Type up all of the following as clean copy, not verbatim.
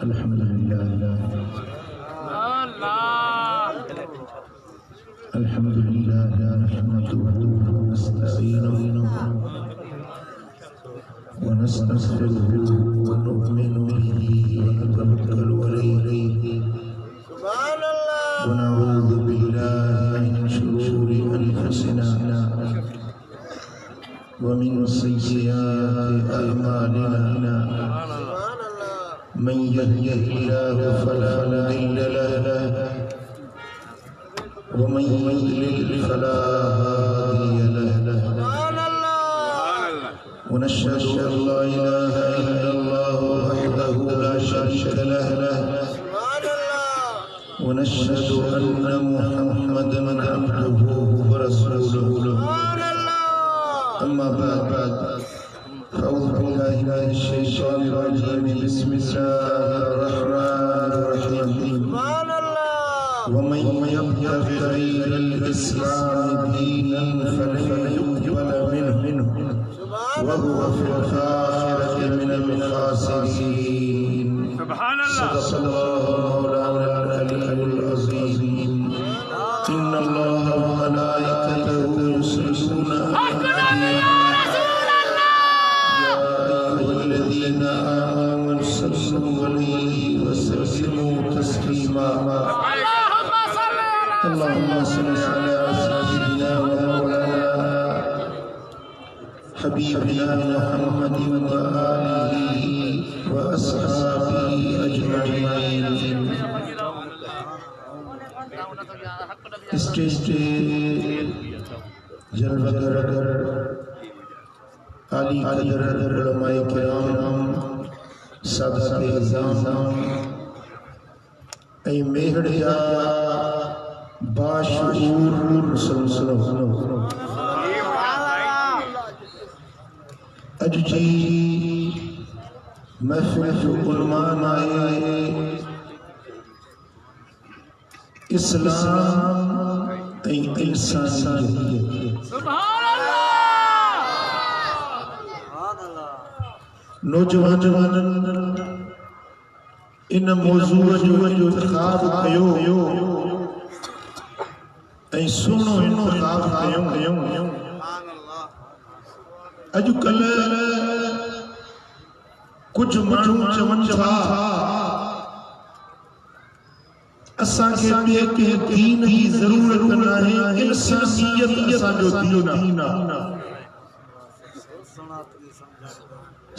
अल्हम्दुलिल्लाह नहमदुहु व नस्तईनुहु व नस्तगफिरुहु व नु'मिनु बिही व नतवक्कलु अलैहि व नऊज़ु बिल्लाहि मिन शुरूरि अनफुसिना व मिन सय्यिआति अअमालिना मन यहदिहिल्लाहु फला मुदिल्ल लहु वमन युद्लिल फला हादिय लहु ونشهد أن لا إله إلا الله وحده لا شريك له ونشهد أن محمدا عبده ورسوله أما بعد فأعوذ بالله من الشيطان الرجيم بسم الله الرحمن الرحيم ومن يبتغ غير الإسلام دينا فلن يقبل منه وهو في الآخرة من الخاسرين سبحان الله صدق الله مولانا العلي العظيم إن الله وملائكته يصلون على الذين آمنوا صلوا عليه وسلموا تسليما اللهم صل على سيدنا ومولانا حبيبنا محمد وآله وأصحابه أجمعين स्टेज पे जलवागर आली कदर उलमाए किराम सादाते अज़ाम ऐ मेहड़िया बाशऊर सुनो अज जी महफिल उलमा आए इस्लाम इंसानियत नौजवान इन मौजू जो इंतखाब कयो ऐं सुहिणो इंतखाब कयो अॼुकल्ह कुछ माण्हू चवनि था असांखे ॿिए कंहिं दीन जी ज़रूरत नाहे इंसानियत असांजो दीन आहे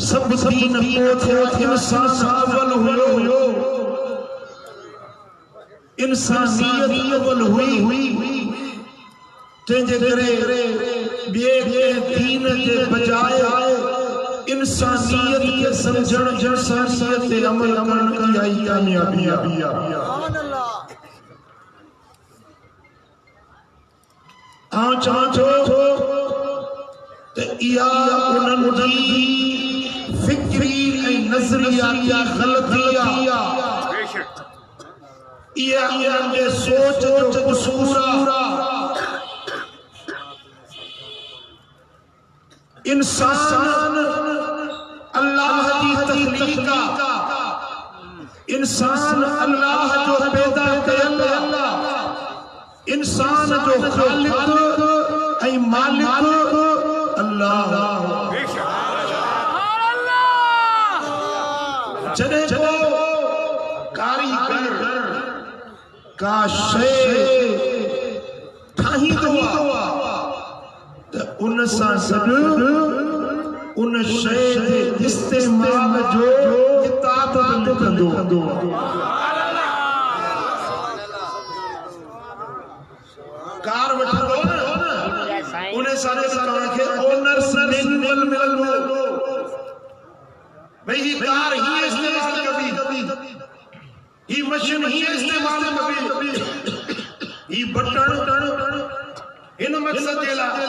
सब दीन पोइ इंसान अव्वल हुयो इंसानियत अव्वल हुई तंहिंजे करे ॿिए कंहिं दीन जे बजाय इंसानियत के समझण इंसानियत ते अमल करण की आई कामयाबी आहे आउं चवां थो त इहा उन्हनि जी फिक्री ऐं नज़रियाती ग़लती आहे इहा उन्हनि जे सोच जो क़सूर आहे इंसान अल्लाह की तख्लीक इंसान अल्लाह जो पैदा कयल इंसान जो खालिक ऐं मालिक अल्लाह जॾहिं को कारीगर का शइ ठाहींदो आहे त उन सां गॾु उन शइ जे इस्तेमाल जो किताब लिखंदो कार वठंदो न उन सां तव्हांखे ओनर्स मैनुअल मिलंदो भई ही कार ही इस्तेमाल कबी ही मशीन ही इस्तेमाल कबी ही बटन इन मकसद जे लाइ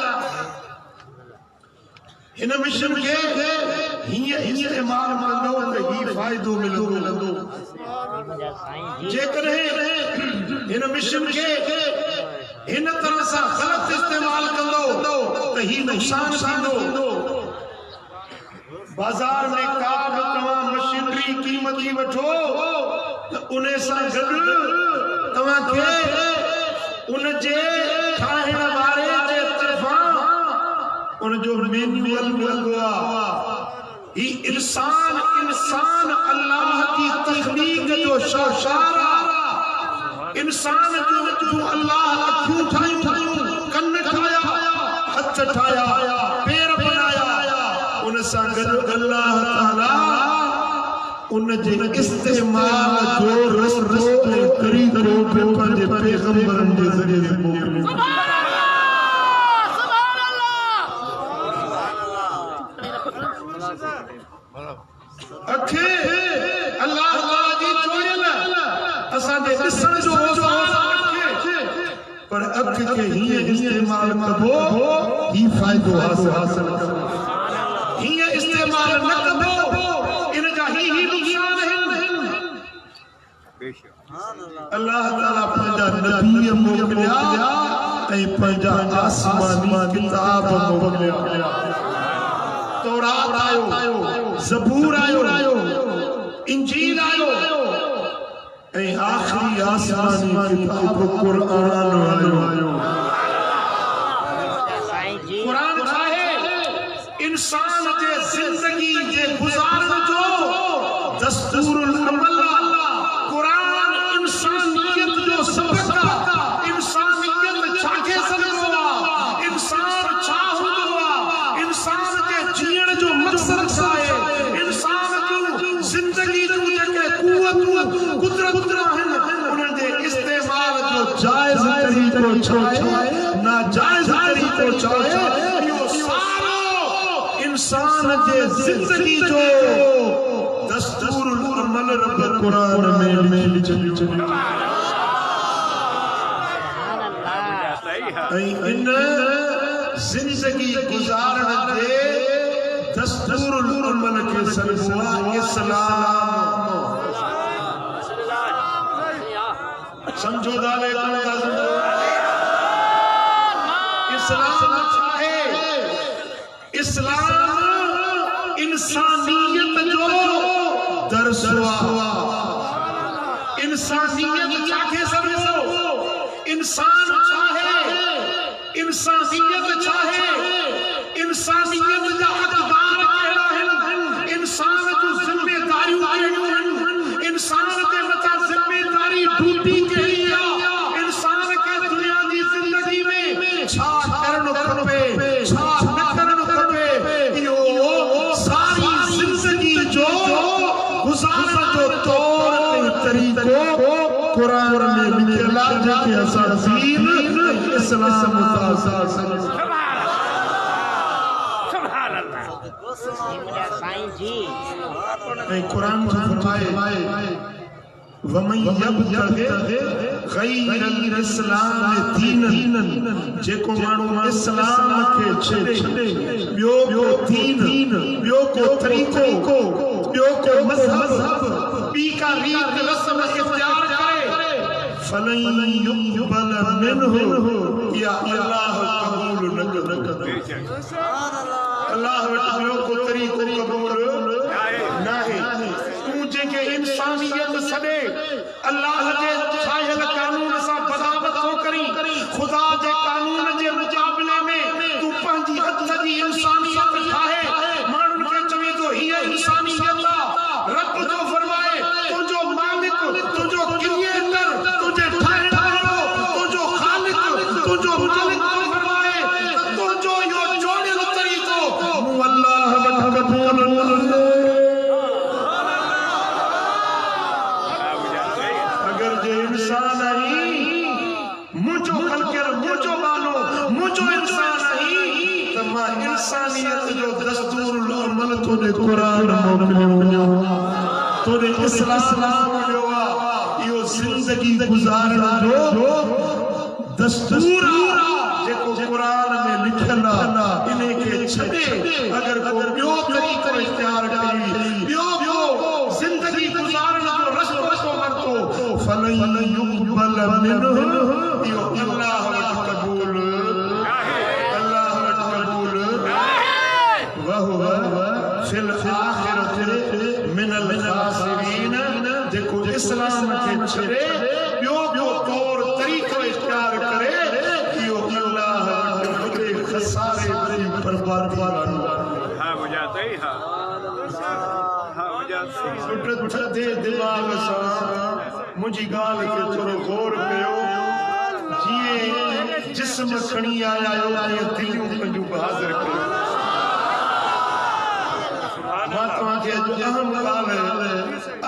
इन मशीन के हीअं इस्तेमाल कंदो त ही फ़ाइदो मिलंदो जेकॾहिं इन मशीन के इन तरह सां ग़लत इस्तेमाल कंदो त ही नुक़सान थींदो बाज़ार में का बि तव्हां मशीनरी जी क़ीमत जी वठो त उन सां गॾु तव्हांखे उन जे ठाहिण वारे जे तरफ़ां उन जो मैन्युअल मिलंदो आहे। ही इंसान अल्लाह की तख्लीक जो शाशार आहे। इंसान जो अल्लाह अखियूं ठाहियूं, कन ठाहिया, हथ ठाहिया, पैर बनाया, उन सां गॾु अल्लाह ताला उन जे इस्तेमाल जो रस्तो ऐं तरीक़ो पंहिंजे पैगंबरनि जे ज़रिए मोकिलियो। अखे अल्लाह ताला जी चोरियल असांजे ॾिसण जो पर अख के हीअं इस्तेमाल कबो ही फ़ाइदो हासिल हीअं इस्तेमाल न कबो इन जा ही नुक़सान आहिनि। अल्लाह ताला पंहिंजा नबी मोकिलिया ऐं पंहिंजा आसमानी किताब मोकिलिया। तौरात आयो, ज़बूर आयो, इंजील आयो ऐं आख़िरी आसमानी किताब क़ुरान आयो। क़ुरान आहे इंसान जे ज़िंदगी जे गुज़ारण जो दस्तूरुल अमल। क़ुरान इंसानियत जो सबक़ आहे। इंसानियत छाखे सघंदो आहे, इंसान छा हूंदो आहे, इंसान जे जीअण जो मक़सद छा आहे, इंसान जूं ज़िंदगी जूं जेके क़ुवतूं कुदरत आहिनि उन्हनि जे इस्तेमाल जो जाइज़ तरीक़ो छा आहे, नाजाइज़ तरीक़ो छा आहे, इहो सारो इंसान जे ज़िंदगी जो दस्तूरुल अमल रब क़ुरान में लिखियो। ऐं इन ज़िंदगी गुज़ारण जे दस्तूरुल अमल के सनबो आहे इस्लाम। समझो दावे कौन था समझो। इस्लाम छा है? इस्लाम इंसानियत जो दर्स आहे। इंसानियत छाखे सघो, इंसान छा है, इंसानियत छा है, इंसानियत जा हक़दार कहिड़ा आहिनि, इंसान जूं ज़िम्मेदारियूं कहिड़ियूं आहिनि, इंसान जे मथां ज़िम्मेदारी ड्यूटी कहिड़ी आहे, इंसान खे दुनिया जी ज़िंदगी में छा करणो खपे, छा न करणो खपे, इहो सारी ज़िंदगी जो गुज़ारण जो तौर ऐं तरीक़ो क़ुरान में लिखियल आहे जेके असां दीन इस्लाम ऐं क़ुरान फरमाए वमन यब्तग़ि गैरल इस्लाम दीनन, जेको माण्हू इस्लाम खे छॾे ॿियो को दीन, ॿियो को तरीक़ो, ॿियो को मज़हब, ॿी का रीत रस्म इख्तियार करे फलन युक़बल मिन्हु, या अल्लाह क़बूल न कंदो। अल्लाह वटि ॿियो को तरीक़ो क़बूल नाहे। तूं जेके इंसानियत छॾे अल्लाह जे ठाहियल कानून सां बग़ावत थो करी, ख़ुदा जे कानून जे मुक़ाबले में तूं पंहिंजी हथ जी इंसानियत ठाहे माण्हुनि खे चवे थो हीअ इंसानियत आहे। रब जो फरमाए तुंहिंजो मालिक, तुंहिंजो क्रिएटर, तुंहिंजे ठाहिण वारो, तुंहिंजो ख़ालिक, तुंहिंजो मालिक जो फरमाए तुंहिंजो इहो जोड़ियल तरीक़ो मूं अल्लाह वटि क़बूल न। अगर जे इंसान आई मुझो ख़लक़ियल, मुझो बानो, मुझो इंसान आई त मां इंसानियत जो दस्तूरुल अमल तोड़े क़ुरान मोकिलियो, तोड़े इस्लाम ॾियो आहे। इहो ज़िंदगी गुज़ारण जो दस्तूर आहे जेको क़ुरान में लिखियल आहे। इन खे छॾे अगर को ॿियो तरीक़ो इख्तियार करी, ॿियो ज़िंदगी गुज़ारण जो रस्तो वरितो फलन युक़बल मिन्हु, इहो अल्लाह वटि क़बूल, अल्लाह वटि क़बूल वहुव फिल आखिरति मिनल ख़ासिरीन। इस्लाम के छड़े ॿियो ॿियो तौर तरीक़ो इख्तियार करे इहो अल्लाह वटि खसारे भरी बर्बादी वारो हाँ बुझाता ही हाँ थधे दिमाग़ सां मुंहिंजी ॻाल्हि खे थोरो गौर कयो जीअं जिस्म खणी आया आहियो तीअं दिलियूं पंहिंजूं बहादुर कयो मां तव्हांखे अॼु अहम ॻाल्हि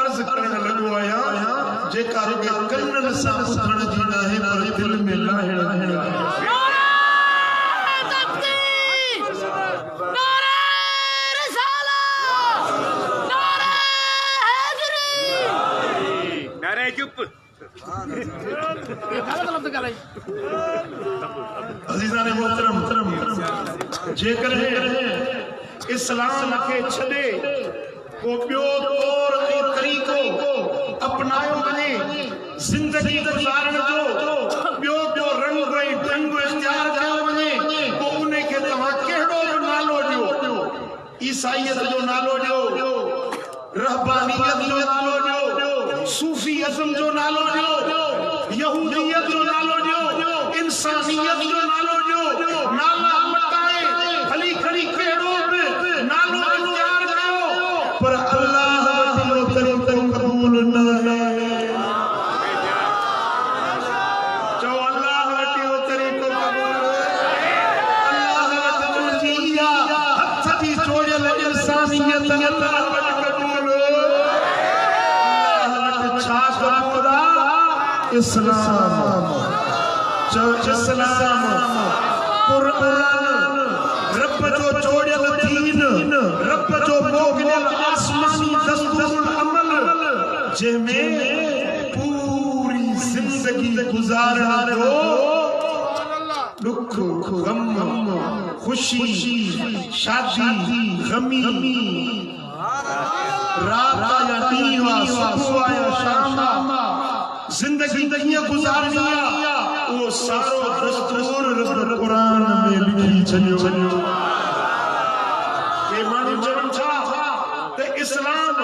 अर्ज़ु करण लॻो आहियां जेका रुॻो कननि सां ॿुधण जी नाहे पर दिलि में लाहिण चुप अज़ीज़ान मोहतरम जेकर इस्लाम के छड़े को ॿियो तौर ऐं तरीक़ो अपनायो वञे ज़िंदगी गुज़ारण जो ॿियो ॿियो रंग ऐं ढंग इख्तियार कयो वञे पोइ उन खे तव्हां कहिड़ो बि नालो ॾियो ईसाईयत जो नालो ॾियो रहबानियत जो नालो ॾियो सूफीइज़्म जो नालो ॾियो यहूदियत जो नालो ॾियो इंसानियत जो नालो ॾियो नाला मटाए भली खणी कहिड़ो बि नालो इख्तियार कयो पर अल्लाह वटि इहो तरीक़ो क़बूल न आहे चओ अल्लाह वटि इहो तरीक़ो क़बूल अल्लाह वटि तुंहिंजी इहा हथ जी जोड़ियल इंसानियत अल्लाह वटि क़बूल इस्लाम इस्लाम कुरान रब जो जोड़ियल दीन रब जो मोकिलियल आसमानी दस्तूरुल अमल जंहिंमें पूरी जिंदगी गुज़ारण जो दुख गम खुशी शादी गमी रात या ॾींहुं सुबुह या शाम जिंदगी कीअं गुज़ारणी आहे उहो सारो दस्तूर रब क़ुरान में लिखी छॾियो के माण्हू चवनि था त इस्लाम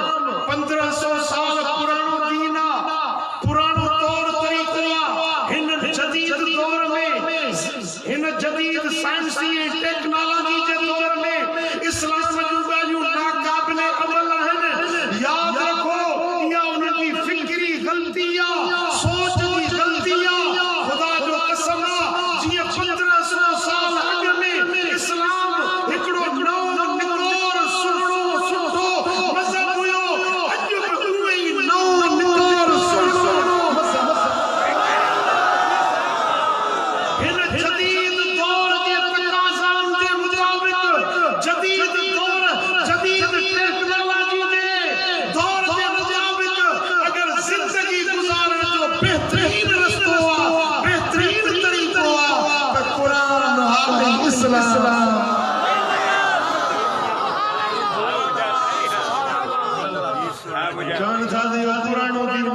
1500 साल पुराणो दीन आहे पुराणो तौर तरीक़ो आहे हिन जदीद दौर में हिन जदीद साइंसी ऐं टेक्नोलॉजी जे दौर में इस्लाम जूं ॻाल्हियूं नाक़ाबिले अमल आहिनि यादि रखो इहा उनजी फिक्री ग़लती आहे सोच जी ग़लती आहे ख़ुदा जो कसम आहे जीअं 1500 साल अॻु में इस्लाम हिकिड़ो नओं निकोर सुहिणो सुठो मज़हब हुयो अॼु बि उहे ई नओं निकोर सुहिणो मज़हब हिन जदीद दौर जे तक़ाज़ाउनि जे मुताबिक़ जदीद दौर जदीद टेक्नोलॉजी जे दौर जे मुताबिक़ अगर जिंदगी गुज़ारण जो बेहतरीन रस्तो आहे बेहतरीन तरीक़ो आहे त क़ुरान आहे इस्लाम जान था पुराणो दीन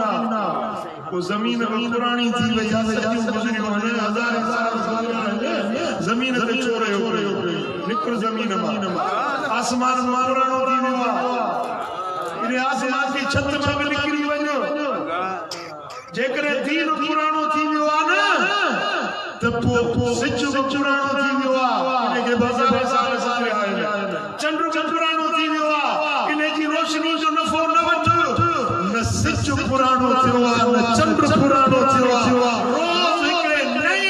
को जमीन में पुरानी थी वई आहे सदियूं गुज़रियूं आहिनि हज़ार साल ज़मीन ते चोरे हो निकिर ज़मीन मां आसमान मां पुराणो थी वियो आहे इन आसमान जी छत मां बि निकिरी वञो जेकॾहिं दीन पुराणो थी वियो आहे न त पोइ सिज बि पुराणो थी वियो आहे इनखे हज़ार साल आहिनि चंड बि पुराणो थी वियो आहे इन जी रोशनी जो नफ़ो न वठ न सिज पुराणो थियो आहे न चंड पुराणो थियो आहे रोज़ हिकिड़े नई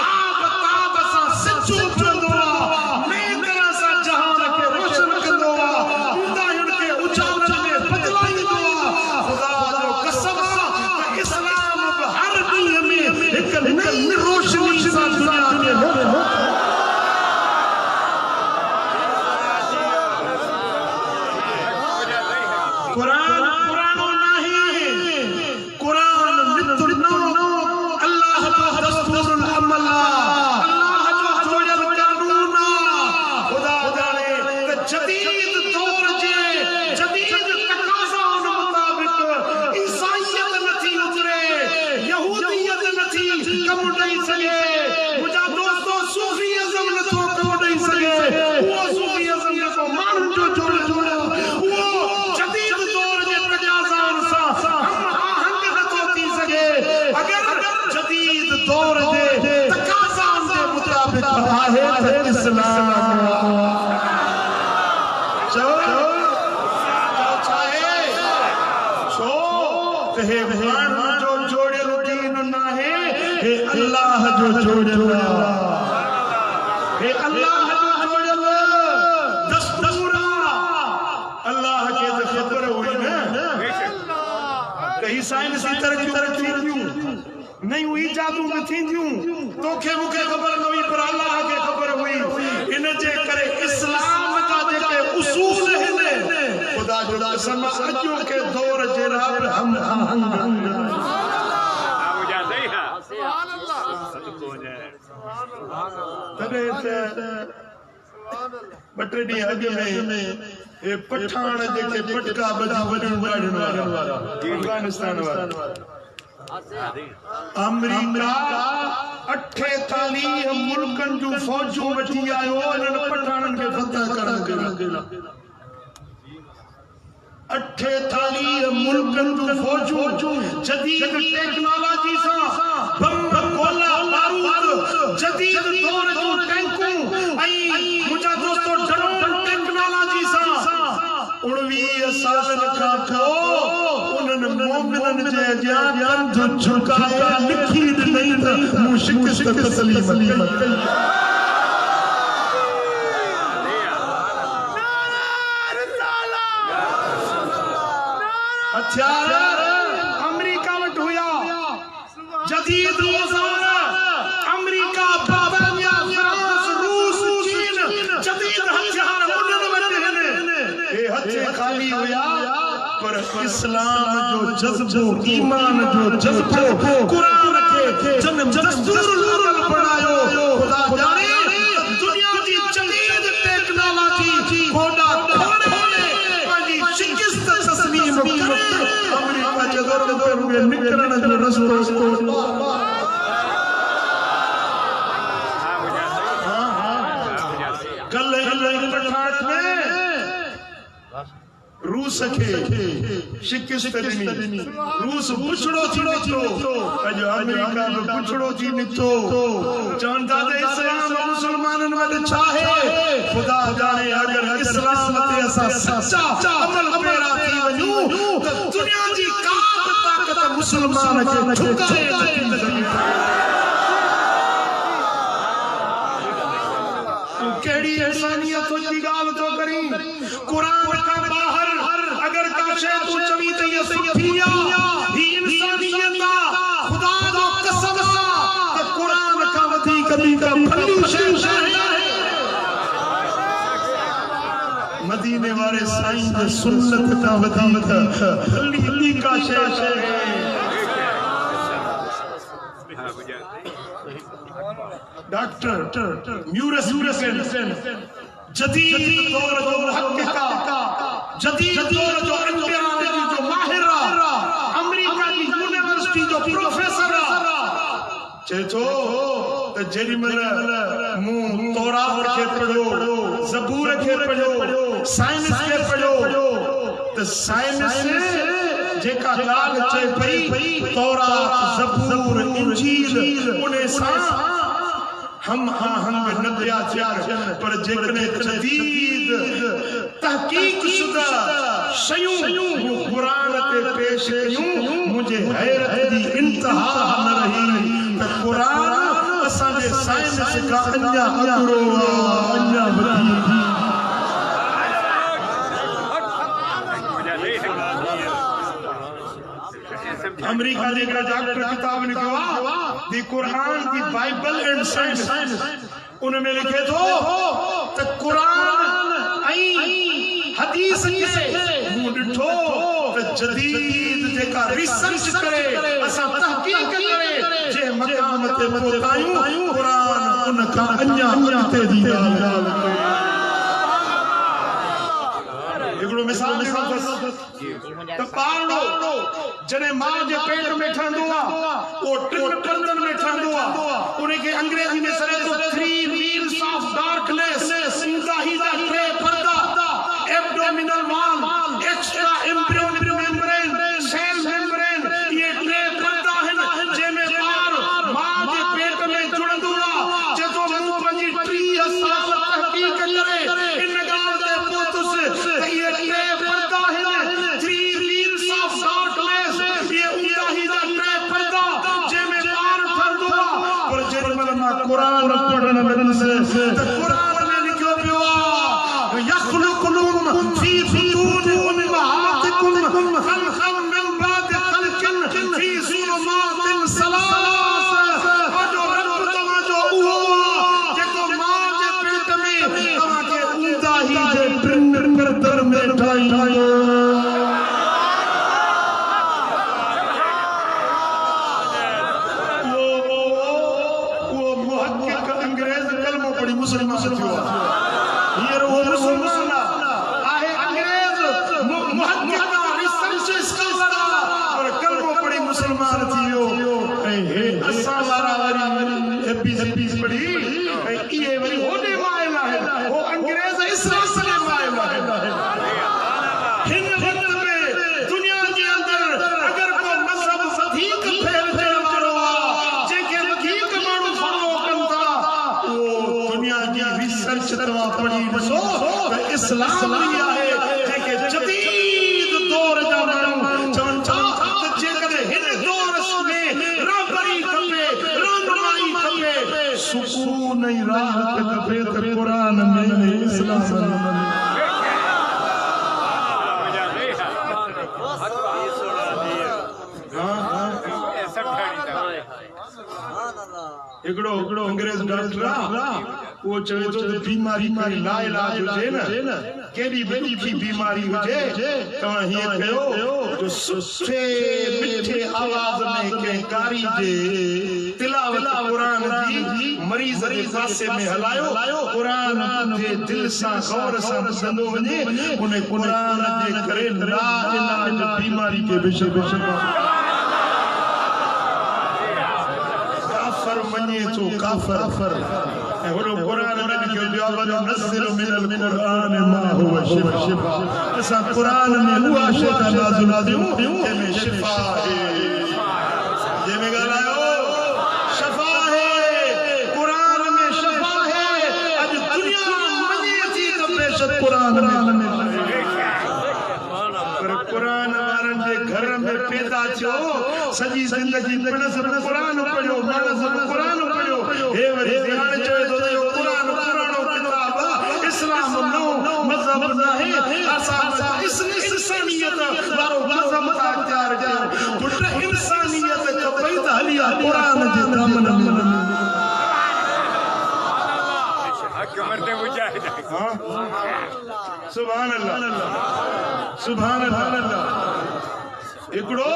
आब ताब सां सिज उभरंदो आहे नई तरह सां जहान खे रोशन कंदो आहे ऊंदाहियुनि खे उजालनि में बदिलाईंदो आहे ख़ुदा जो कसम आहे त इस्लाम बि हर ॾींहं में हिकु नई रोशनी सां दुनिया में कुरान पुरानो नहीं है कुरान त हे माण्हू जो जोड़ियल दीन नाहे, हे अल्लाह जो जोड़ियल हे अल्लाह जो जोड़ियल दस्तूर अल्लाह खे त ख़बर हुई न त ही साइंसी तरक़ियूं नयूं इजादूं न थींदियूं, तोखे मूंखे ख़बर न हुई पर अल्लाह खे ख़बर हुई। इन जे करे इस्लाम जा जेके उसूल आहिनि खुदा जो कसम अॼु के दौर जहिड़ा बि हम हाँ मुझाते ही हाँ तॾहिं त ॿ टे ॾींहं अॻु में हे पठान जेके पटका बजूं वॼण वारा अफगानिस्तान वारा अमेरिका 48 मुल्कनि जूं फौजूं वठी आयो इन्हनि पठाननि खे फतह करण लाइ। 48 मुल्कनि जूं फौजूं जदीद टेक्नोलॉजी सां बम गोला बारूद जदीद दौर जूं टैंकूं ऐं मुंहिंजा दोस्तो ड्रोन टेक्नोलॉजी सां 19 सालनि खां पोइ उन्हनि मोमिननि जे अॻियां कंध झुकाए लिखी ॾिनई त मूं शिकस्त तस्लीम कई। हथियार अमेरिका वटि हुया, जदीद औज़ार अमेरिका, ब्रिटानिया, फ्रांस, रूस, चीन जदीद हथियार उन्हनि वटि आहिनि। हे हथ खाली हुया पर इस्लाम जो जज़्बो, ईमान जो जज़्बो, कुरान खे दस्तूर बणायो। खुदा जाने दुनिया जी जदीद टेक्नोलॉजी खोड़ा खोड़े पंहिंजी शिकस्त तस्लीम करे अमेरिका जे दौर में निकरण जो रस्तो कल पठान में रूस खे शिकस्त ॾिनी, रूस पुछड़ो थी निकितो, अॼु अमेरिका बि पुछड़ो थी निकितो। चवनि था त इस्लाम मुसलमाननि वटि छा आहे? खुदा जाने अगरि इस्लाम ते असां सचा अमल पेरा थी वञूं त दुनिया जी का बि ताक़त मुसलमान खे झुकाए नथी सघे। तूं कहिड़ी इंसानियत जी ॻाल्हि थो करीं? क़ुरान खां ॿाहिरि अगर का शय तू चवी त ये सुठी आ, ही इंसानियत आ। खुदा जो कसम त कुरान का वधी कभी का भली शय आहे। मदीने वाले साईं जे सुन्नत का वधी भली का शय है। डॉक्टर म्यूरस जदीद दौर जो मुहक्किका, जदीद दौर जो एम्ब्रियोलॉजी जो माहिर अमेरिका की यूनिवर्सिटी जो प्रोफेसर चए थो त जेॾी महिल मूं तौरात खे पढ़ियो, ज़बूर खे पढ़ियो, साइंस खे पढ़ियो त साइंस जेका ॻाल्हि चए पई तौरात, ज़बूर, इंजील उन सां हम आहंग न पिया थियनि, पर जेकॾहिं जदीद तहक़ीक़ शुदा शयूं क़ुरान ते पेश कयूं मुंहिंजे हैरत जी इंतहा न रही त क़ुरान असांजे साइंस खां अञा अॻिरो अञा वधी। अमेरिका जे हिकिड़ा डॉक्टर किताब लिखियो आहे दी कुरान दी बाइबल एंड साइंस, उन में लिखे थो त कुरान ऐं हदीस खे मूं ॾिठो त जदीद जेका रिसर्च करे असां तहक़ीक़ करे जे मक़ाम ते पहुतायूं कुरान उन खां अञा अॻिते जी ॻाल्हि। हिकिड़ो मिसाल त ॿारड़ो जॾहिं मां जे पेट में ठहंदो आहे उहो 3 पर्दनि में ठहंदो आहे। उनखे अंग्रेजी में सॾे थो 3 wheels of darkness, इंदाही जा 3 पर्दा, abdominal wall, extra embryonic membrane, cell membrane, ये 3 पर्दा आहिनि जंहिंमें ॿार मां जे पेट में जुड़ंदो आहे। जेको मूं पंहिंजी 30 साल तहक़ीक़ करे इन ॻाल्हि ते पहुतुसि त इहे 3 पर्दा आहिनि, 3 wheels of darkness, ये कुरान पढ़ण लॻुसि त कुरान में लिखियो पियो आहे यख़्लुक़ुकुम फी बुतूनि उम्महातिकुम ख़ल्क़न मिन बादि ख़ल्क़िन फी ज़ुलुमातिन सलास। जो रब तव्हांजो उहो जेको मां जे पेट में तव्हांखे ऊंदाही जे टिन परदर में ठाहींदो। मुसलमान थियो हींअर उहो मुसलमान आहे अंग्रेज मुहक़िक़ रिसर्च स्कॉलर पर कलमो पढ़ी मुसलमान थी वियो ऐं हे असां वारा वरी एपीस पढ़ी ऐं इहे वरी होॾे मायल आहिनि हो अंग्रेज इस्लाम में मायल आहिनि। हिन वक़्त में दुनिया जे अंदरि अगरि को मज़हब वधीक फैलजण वारो आहे जंहिंखे वधीक माण्हू फॉलो कनि था रिसर्च तव्हां पढ़ी ॾिसो त इस्लाम ई आहे जेके जदीद दौर जा माण्हू चवनि था त जेकॾहिं हिन दौर में रहबरी खपे रहनुमाई खपे सुकून ऐं राहत खपे त क़ुरान में इस्लाम हिकिड़ो अंग्रेज डॉक्टर वो चवे तो बीमारी मारी लाइलाज हुजे न केॾी बि ॾुखी बीमारी हुजे तव्हां हीअं कयो जो सुठे मिठे आवाज़ में कंहिं कारी जे तिलावत क़ुरान जी मरीज़ जे पासे में हलायो क़ुरान जे दिल सां गौर सां ॿुधंदो वञे उन क़ुरान जे करे ला इलाज बीमारी खे बि मञे थो काफ़िर ऐं होॾो क़ुरान में लिखियो पियो आहे वनुनज़्ज़िलु मिनल क़ुरान मा हुव शिफ़ा। असां क़ुरान में उहा शइ था नाज़िल कयूं जंहिंमें शिफ़ा आहे जंहिंमें ॻाल्हायो शिफ़ा आहे क़ुरान में शिफ़ा आहे। अॼु दुनिया मञे थी त बेशक क़ुरान में पर क़ुरान वारनि जे घर में पैदा थियो सॼी ज़िंदगी पिणस क़ुरान पढ़ियो मानस क़ुरान पढ़ियो हे वरी हाणे चवे थो त क़ुरान पुराणो किताब आहे इस्लाम नओं मज़हब नाहे असां इंसानियत वारो मज़हब था तयार कयूं पुट इंसानियत खपई त हली क़ुरान जे दामन में सुभान अल्लाह सुभान अल्लाह। हिकिड़ो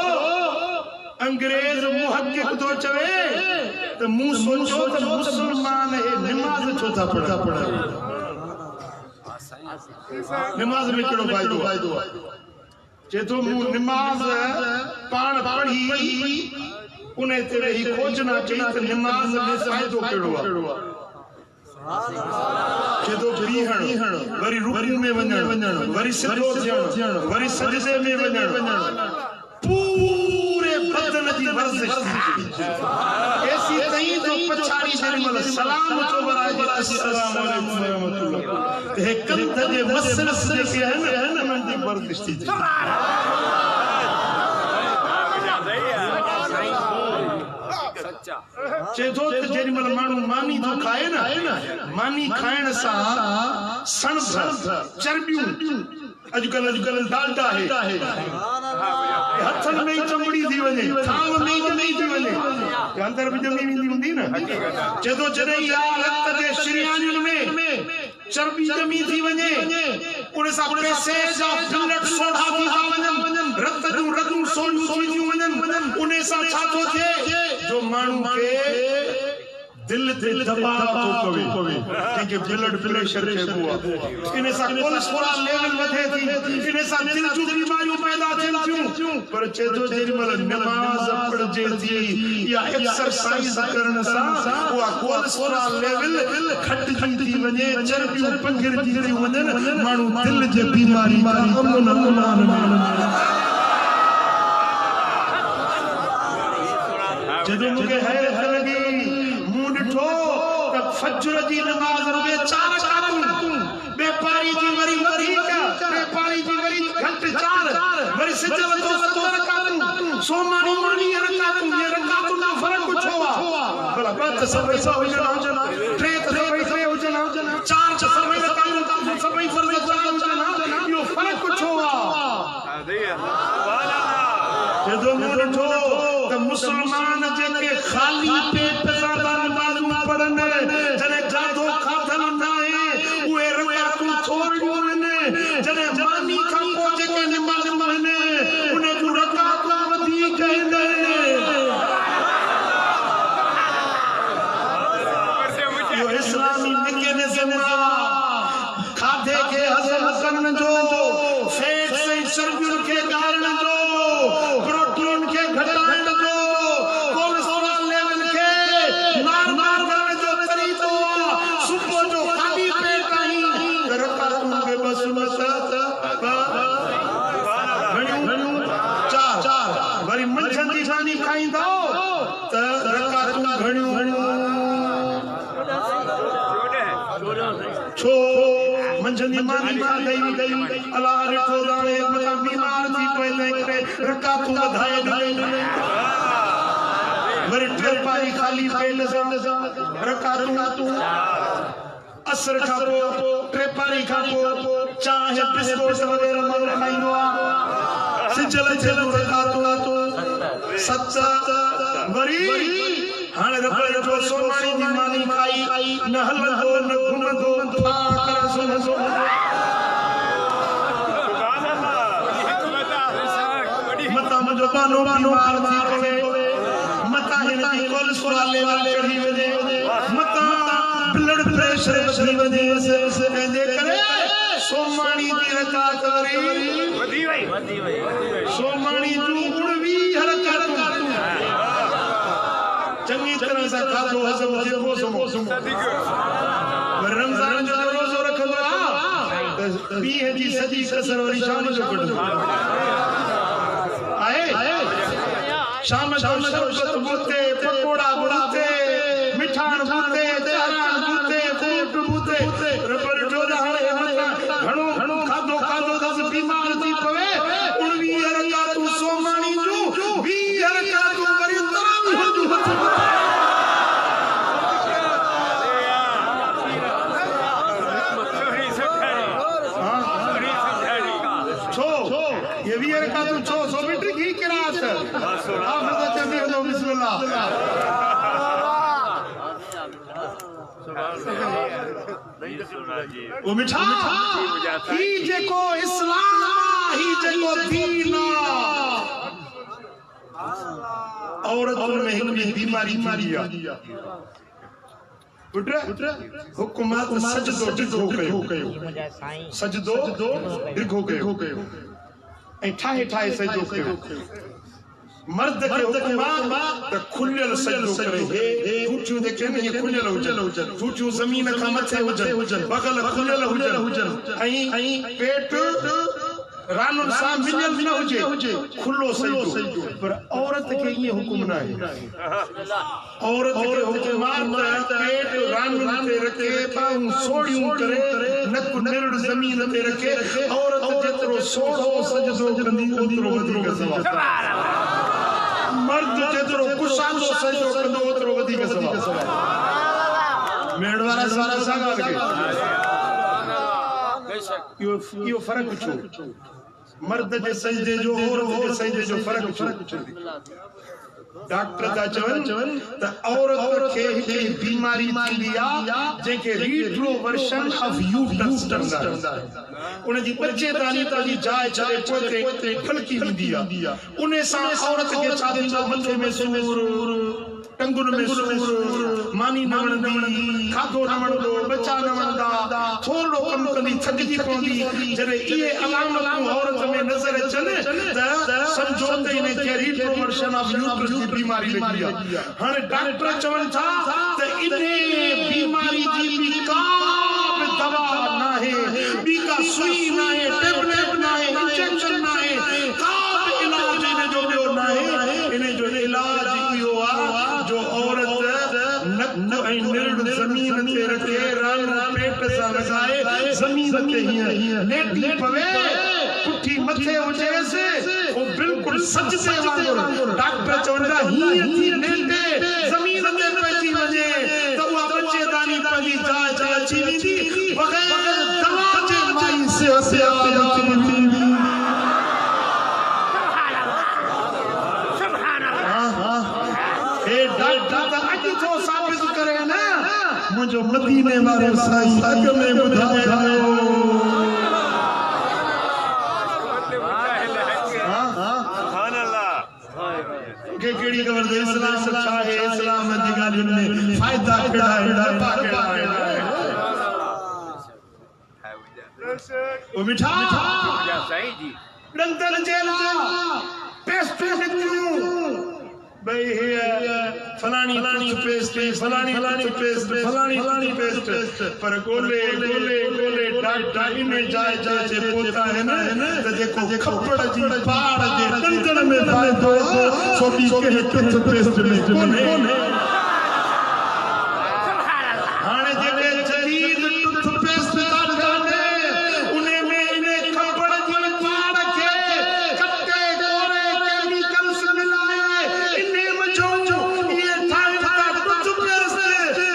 अंग्रेज मुहक़िक़ तो चवे त मूं सोचो त मुसलमान हे नमाज छो था पढ़नि नमाज में कहिड़ो फ़ाइदो आहे चए थो मूं नमाज पाण पढ़ी उन ते वेही खोजना कई त नमाज में फ़ाइदो कहिड़ो आहे चए थो बीहण वरी रुकू में वञण वरी सिधो थियण वरी सजदे में वञण पूरे बदन जी वर्जिश ऐसी तई जो पछाड़ी जेमल सलाम थो वराए अस्सलाम वालेकुम रहमतुल्लाह हे कंध जे मसलस जेके आहिनि उन्हनि जी वर्जिश थी चए थो त जेमल माण्हू मानी थो खाए न मानी खाइण सां सण चर्बियूं अॼुकल्ह डालडा आहे हथन में ही चमड़ी थी वञे थाम में ही जमी थी वञे अंदर भी जमी वेंदी हूंदी न चए जॾहिं या रत जे शरियानियुनि में चर्बी जमी थी वञे उन सां पैसे जा ब्लड सोढ़ा थी था वञनि रत जूं रगूं सोढ़ियूं थी थियूं वञनि उन सां छा थो थिए जो माण्हू खे दिल ते दबाव थो पवे जंहिंखे ब्लड प्रेशर चइबो आहे इन सां कोलेस्ट्रॉल लेवल वधे थी इन सां दिल जूं बीमारियूं पैदा थियनि थियूं पर चए थो जेमल नमाज़ पढ़जे थी या एक्सरसाइज करण सां उहा कोलेस्ट्रॉल लेवल घटिजी थी वञे चर्बियूं पंगिरजी थियूं वञनि माण्हू दिल जे बीमारी खां अमन अमान में जॾहिं मूंखे हैरत लॻी फजर जी नमाज रुगे 4 रकातूं बेपारी जी वरी बेपारी जी वरी घट 4 वरी सिजल तो 7 रकातूं सोमानी मानी रकातूं ये रकातूं ना फर्क छो भला बात सभई हुजन टे सभई हुजन चार सभई सभई फर्ज़ चार हुजन इहो फ़र्क़ छो आहे जदों मूं ॾिठो त मुस्लमान जेके ख़ाली पेट सां नमाज़ूं पढ़नि जॾहिं जादो खाधल न आहे उहे रकातूं थोरियूं आहिनि जॾहिं मानी खां पोइ जेके नमाज़ूं आहिनि उन जूं रकातूं वधीक आहिनि इहो इस्लामी मैकेनिज़म आहे खाधे खे हज़म करण जो फैट्स ऐं चर्बियुनि खे ॻारण जो प्रोटीन खे घटाइण जो कोलेस्ट्रॉल लेवल खे नॉर्मल करण जो तरीक़ो सुबुह जो ख़ाली पेट आहीं त रकातूं खे बस घणियूं चार वरी मंझंदि जी मानी खाईंदो त रकातूं घणियूं छो मंझंदि मानी खाई अलाह ॾिठो ॼाणे मथां बीमार थी पए तंहिं करे रकातूं वधाए ॾिनई वरी टे पारी ख़ाली पेट सां रकातूं असर खां पोइ टे पारी खां पोइ चांहि बिस्कुट वग़ैरह माण्हू खाईंदो आहे सिजल जहिड़ो रकातूं सत वरी हाणे रब ॾिठो सोमाणी जी मानी खाई न हलंदो न घुमंदो मथां मुंहिंजो बानो बीमार थी पवे मथां हिन जी कोलेस्ट्रॉल लेवल चढ़ी वञे मथां ब्लड प्रेशर वधी वञे तंहिंजे करे सोमाणी जी रकात वरी वधी वई सोमाणी जूं 19 रकातूं चङी तरह सां खाधो हज़म थिए रमज़ान जो रोज़ो रखंदो आहे त ॾींहं जी सॼी कसर वरी शाम जो कढंदो आहे शाम जो शरबत बूते पकोड़ा बूते मिठाण बूते चाराण बूते फ्रूट बूते रबर जो हाणे घणो खाधो त बीमार थी पवे 19 रकातूं सोमाणी जूं 20 रकातूं वरी तरावीह जूं ये भी रकातूं छो सोबिट्री की किरात हाफ़िज़ चंदे हो बिस्मिल्लाह वो मिठा ही जेको इस्लाम ही जेको दीन औरतुनि में हिकु बीमारी पुट हुकूमत सजदो डिघो कयो सजदो डिघो कयो ऐं ठाहे सजदो कयो मर्द खे हुकूमत त खुलियल सजदो करे ठूठियूं जेके आहिनि इहे खुलियल हुजनि ठूठियूं ज़मीन खां मथे हुजनि बगल खुलियल हुजनि ऐं पेट रानुनि सां मिलियल न हुजे खुलो सजदो पर औरत खे इहे हुकुम न आहे औरत खे हुकूमत पेट रानुनि ते रखे बाहूं सोड़ियूं करे नक निरड़ ज़मीन ते रखे औरत जेतिरो सोड़ो सजदो कंदी ओतिरो वधीक सवाब मर्द जेतिरो कुशादो सजदो कंदो ओतिरो वधीक सवाब मेड़ वारा सारा सागा लगे इहो फ़र्क़ु छो मर्द जे सजदे जो औरत जे सजदे जो फ़र्क़ु छो डॉक्टर था चवनि त औरत खे हिकड़ी बीमारी थींदी आहे जंहिंखे रिट्रोवर्शन ऑफ यूट्रस चवंदा आहिनि उन जी बच्चेदानी जी जाइ छॾे पोइ फलकी वेंदी आहे उन सां औरत खे छा थींदो मथे में सूर टंगुनि में सूर मानी न वणंदी खाधो न वणंदो बच्चा न वणंदा थोरो कमु कंदी थकिजी पवंदी जॾहिं इहे अलामतूं औरत में नज़र अचनि त सम्झो त इन खे रिट्रोवर्शन ऑफ यूट्रस जी बीमारी लॻी आहे हाणे डॉक्टर चवनि था त इन बीमारी जी ॿी का बि दवा न आहे ॿी का सुई न आहे टेबलेट न आहे इंजेक्शन न आहे का बि इलाज इन जो ॿियो न आहे इन जो इलाज इहो आहे जो औरत निरड़ ज़मीन ते रखे रानो पेट सां लॻाए ज़मीन ते हीअं लेटी पवे पुठी मथे हुजेसि वो बिल्कुल सजदे वांगुरु डॉक्टर चवंदा हीअं थी लेटे ज़मीन ते पइजी वञे प्यार थी ए डॉक्टर अज तो साबित करे ना मुझो मदीने वारो साईं अग में बुधायो के केड़ी खबर दे इस्लाम छा है इस्लाम दी गालिन में फायदा केड़ा है नफा केड़ा है ओ मिठा मुझा साईं जी डंदन जेला पेस्ट्री निकलू भाई फलानी पेस्ट फलानी पेस्ट पर गोले डाटा इने जाए जे पोता है ना त जेको खपड़ जी पाड़ जे डंदन में फायदो छोटी के पेस्ट में कोने हाने जेके जदीद टूथपेस्ट काढे उने में इने खपड़ जी पाड़ के कट्टे गोरे केमिकल्स मिलाए इने मजो ये ठाई का टूथपेस्ट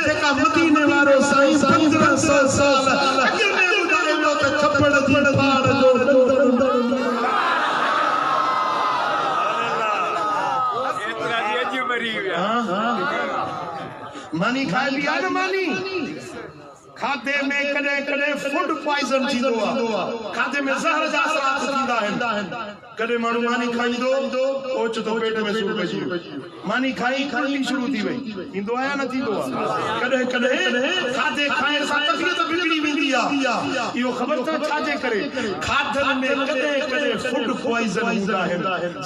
जेका मदीने वारो साईं 1500 साल अगे में बुधायो त खपड़ जी पाड़ जो एतरा दी अज मरी विया मानी खाई लिया ना मानी खाते में कदे कदे फूड पॉइजन थींदो आ खाते में जहर जा असरात थींदा आहिन कदे माण्हू मानी खाई दो ओच तो पेट में सूर पइजी मानी खाई उल्टी शुरू थी वई इंदो आया न थींदो आ कदे कदे खाते खाइण सां तबियत बिगड़ी वेंदी आ इहो ख़बर त छाजे करे खाधन में कदे कदे फूड पॉइजन हूंदा आहिन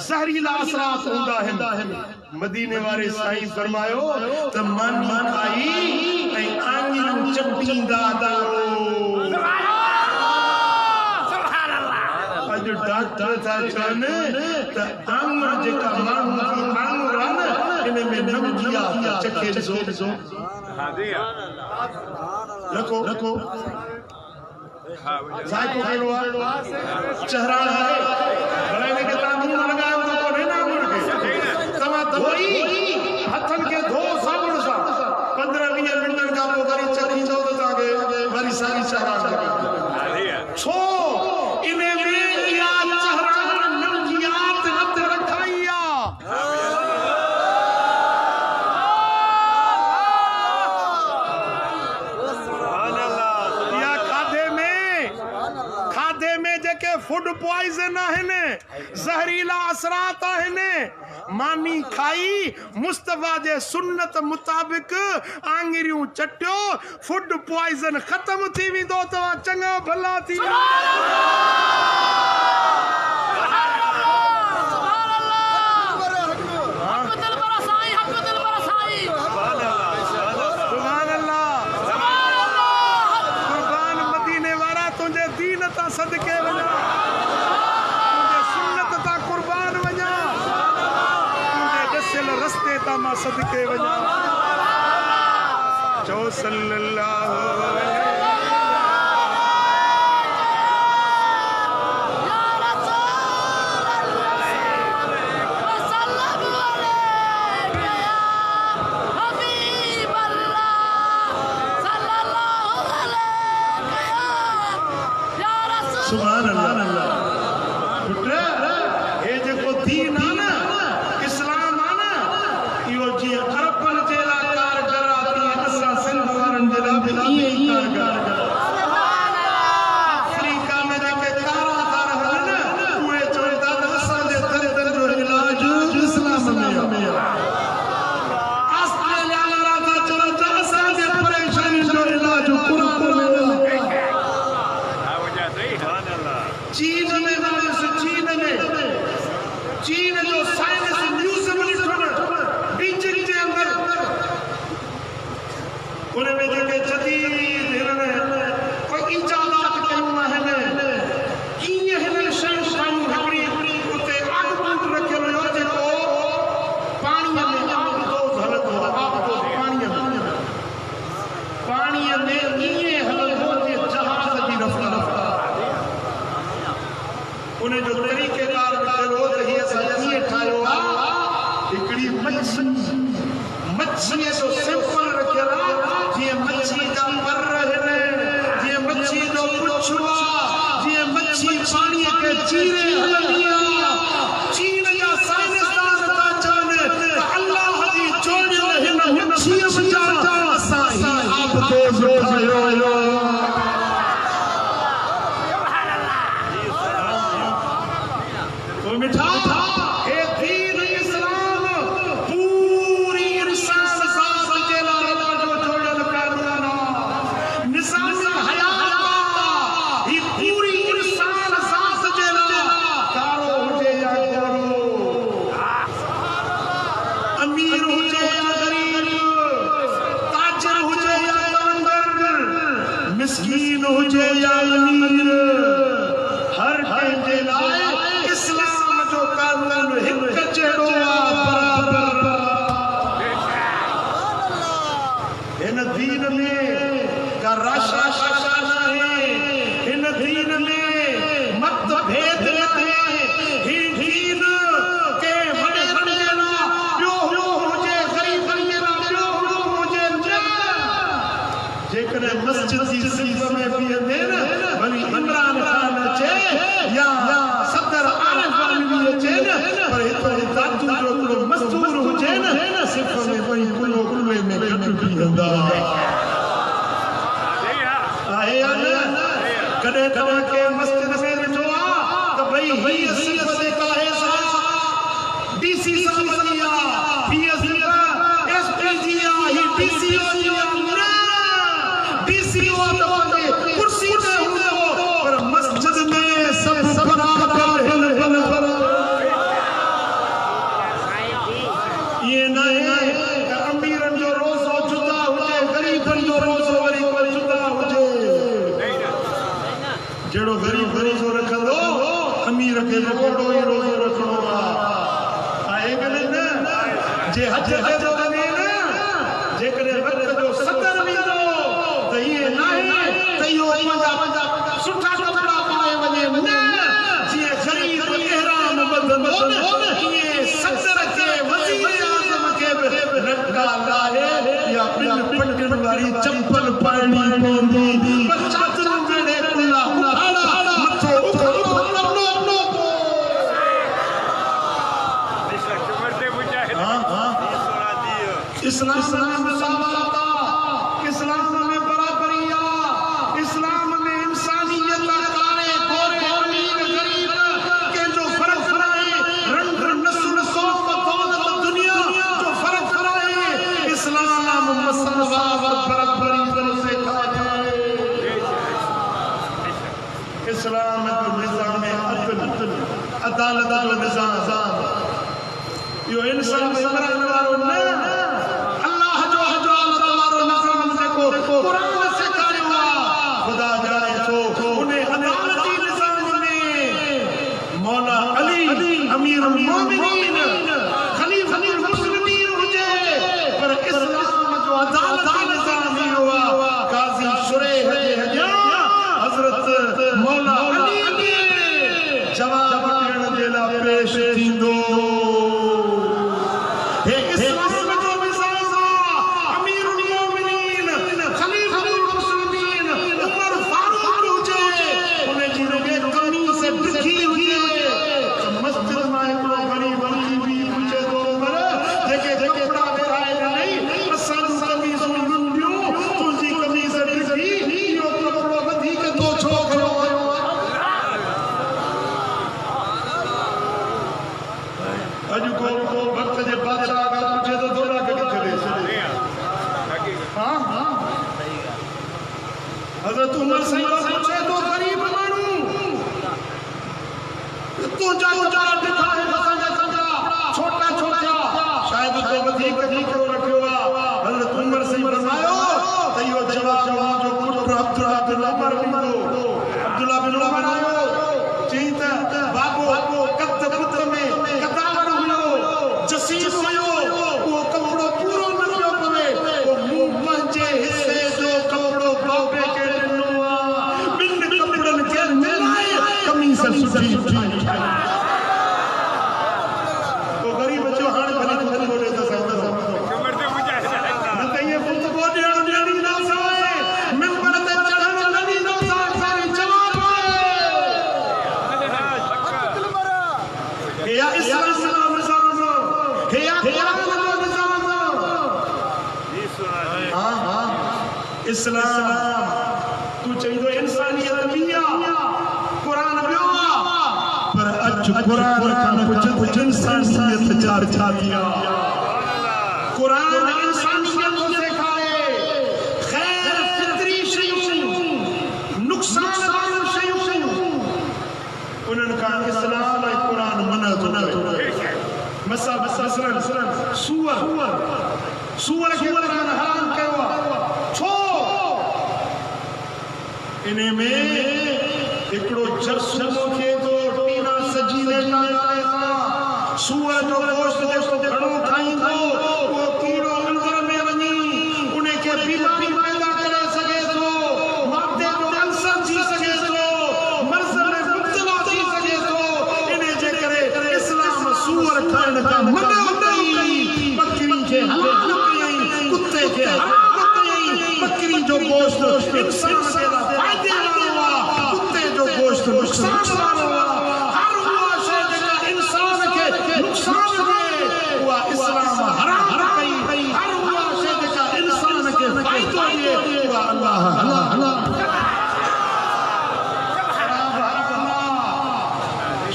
जहरीला असरात हूंदा आहिन मदीने वारे साईं फरमायो त मानी खाई ऐं आंगुरियूं चपींदा अज डॉक्टर था चवनि त आंगुर जेका माण्हू जी आंगुर आहे न इन में नमकी आहे चखे ॾिसो हां दिया रखो हां मुझा साईं को कहिड़ो आहे चहराण आहे भले इन खे तव्हां मुंहुं न लॻायो त कोन्हे न आंगुर खे तव्हां धोई हथनि खे धो साबुण सां 15-20 मिंटनि खां पोइ वरी चखींदो त तव्हांखे वरी सारी चहराण लॻंदी दिया छो इने में या चहराण नमकियात हथ रखाई आ सुभान अल्लाह या खाधे में जेके फूड पॉइजन आहिन जहरीला असरात आहिन मानी खाई मुस्तफा जे सुन्नत मुताबिक आंगुरियूं चटियो फूड पॉइजन खत्म थी वेंदो तव्हां चङा भला थी सुभान अल्लाह कुर्बान मदीने वारा तुंहिंजे दीन तां सदके वञा तुंहिंजे सुन्नत तां कुर्बान वञा तुंहिंजे ॾसियल रस्ते तां मां सदके वञा चओ सल्लल्लाहु अलैहि सुभान अल्लाह पुत्र हे जेको दीन आ न इस्लाम आ न इहो जीअं अरबन जे लाइ कारगर आहे तीअं असां सिंध वारनि जे लाइ बि ईअं ई कारगर अफ्रीका में जेके कारागार आहिनि न उहे चवनि था त असांजे दर्दनि जो इलाज इस्लाम में आहे ऑस्ट्रेलिया वारा था चवनि था असांजे परेशानियुनि जो इलाज क़ुरान में आहे हां मुझा सही सुभान अल्लाह चीन में चीन जो साइंस म्यूजियम ॾिठो बीजिंग जे अंदर उन में जेके जदीद हिननि कोई इजादात कयूं आहिनि कीअं हिननि शयूं ठाहियूं हिकिड़ी उते आगमन रखियल हुयो जेको पाणीअ में आबदोज़ हलंदो पाणीअ में ईअं हलंदो जीअं जहाज जी रफ़्तार उन जो तरीक़ेकार कहिड़ो त हीअ असां कीअं ठाहियो आहे हिकिड़ी मच्छीअ जो सिंपल रखियल आहे जीअं मच्छी जा पर आहिनि जीअं मच्छी जो पुछ आहे जीअं पोज़ उठायो तो मिठा हे दीन इस्लाम पूरी इंसान साथ जे लाला जो जोड़ल कानून निज़ाम हयात ही पूरी इंसान साथ जे लाला कारो हुजे या गोरो अमीर हुजे या गरीब ताजर हुजे या तवंदर मिस्कीन हुजे या अमीर हर कंहिंजे लाइ इस्लाम जो कानून हिक जहिड़ो बराबर हिन दीन में का राशा शाशा नाहे हिन दीन में मतभेद नाहे ही दीन के वॾे वॾे ना ॿियो हुजे ग़रीब ॿियो हुजे जेकॾहिं मस्जिद जी सिफ़ में बीहंदे न भली इमरान खान अचे या सदर आरिफ आलमी अचे न पर हिते दादू जो हिकिड़ो मस्तूर हुजे न सिफ़ में वही कुल्लो कुल्ले में गॾु बीहंदा आहे या न कॾहिं तव्हां के मस्जिद में ॾिठो आहे त भई हीअ सिफ़ जेका आहे डीसी साहिब जी आहे हीअ सिफ़ एसपी जी आहे हीअ डीसीओ जी आहे डीसीओ त पंहिंजे कुर्सी ते हूंदो पर मस्जिद में सब बराबर हिन ये नहीं कि अमीरन जो रोज़ो जुदा हुजे गरीबन जो रोज़ो वरी कोई जुदा हुजे जेड़ो गरीब रोज़ो रखंदो अमीर के ओड़ो ही रोज़ो रखणो आहे कि न जे हज ते तो वञे न जेकॾहिं वक़्त जो सदर वेंदो त इहे नाहे त इहो पंहिंजा सुठा कपिड़ा पाए वञे न जीअं गरीब इहराम ॿधंदो न इहे सदर के वज़ीर आज़म के बि रंगा लाहे या ॿिनि पटकनि वारी चंपल पाइणी पवंदी पर चादरूं वेड़े कुल्ला उखाड़ा मथो उखड़ो इस्लाम इस्लाम में बराबरी आहे इस्लाम में इंसानियत कारे गोरे अमीर गरीब कंहिंजो फ़र्क़ु नाहे रंग नस्ल क़ौम दौलत दुनिया जो फ़र्क़ु नाहे इस्लाम मसलवार बराबरी सेखारे इस्लाम जो निज़ाम अदल अदालत जो निज़ाम इहो इंसाफ करण वारो न अल्लाह जो हज़रत वारो निज़ाम जेको कुरान सेखारियो आहे खुदा जाने थो उन अदालती निज़ाम में मौला अली अमीरुल मोमिनीन खलीफतुल मुस्लिमीन हुजे पर इस्लाम जो अदालती निज़ाम इहो आहे काज़ी शुरेह जे हॼा हज़रत मौला अली खे जवाब ॾियण जे लाइ पेश थींदो हज़रत उमर साईं पूछे तो गरीब माण्हू तुंहिंजा गुज़ारा ॾिठा आहिनि असांजा कंदा छोटा छोटा शायदि तो वधीक हिकिड़ो रखियो आहे हज़रत उमर साईं फरमायो त इहो जवाबु मुंहिंजो पुटु अब्दुल्ला बिन उमर ॾींदो अब्दुल्ला बिन उमर आयो चई त बाबो कद पुत्र में कदावर हुयो जसीम हुयो उहो कपिड़ो पूरो न पियो पवे उहो मुंहिंजे हिसे जो कपिड़ो बाबे खे ॾिनो आहे ॿिनि कपिड़नि खे मिलाए कमीज़ सुठी ठाही इस्लाम तू चाहिए इंसानियत बिया कुरान बियो पर अच कुरान का कुछ इंसानियत चार दिया कुरान इंसानियत को सिखाए खैर फितरी शयूं नुकसान वाली शयूं उन्होंने कहा इस्लाम और कुरान मना तो मसलन सूअर के कुरान हराम कयो छो इने में एकड़ो जरसुमो थे तो टीना सजी वेठा सूअर जो गोश्त जेको घणो खाईंदो वो कीड़ो अंदर में वञी उन खे बीमारी पैदा करे सके थो माथे जो अल्सर थी सके थो मर्ज़ में मुब्तला थी सके थो इने जे करे इस्लाम सूअर खाइण का मना कई बकरी के हलाल कई कुत्ते के हराम कई बकरी जो गोश्त इंसान के फायदे वालो कुत्ते जो गोश्त नुकसान वालो हर हुआ शय जेका इंसान के नुकसान दे हुआ इस्लाम हराम कई हर हुआ शय जेका इंसान के फायदो दे हुआ अल्लाह हलाल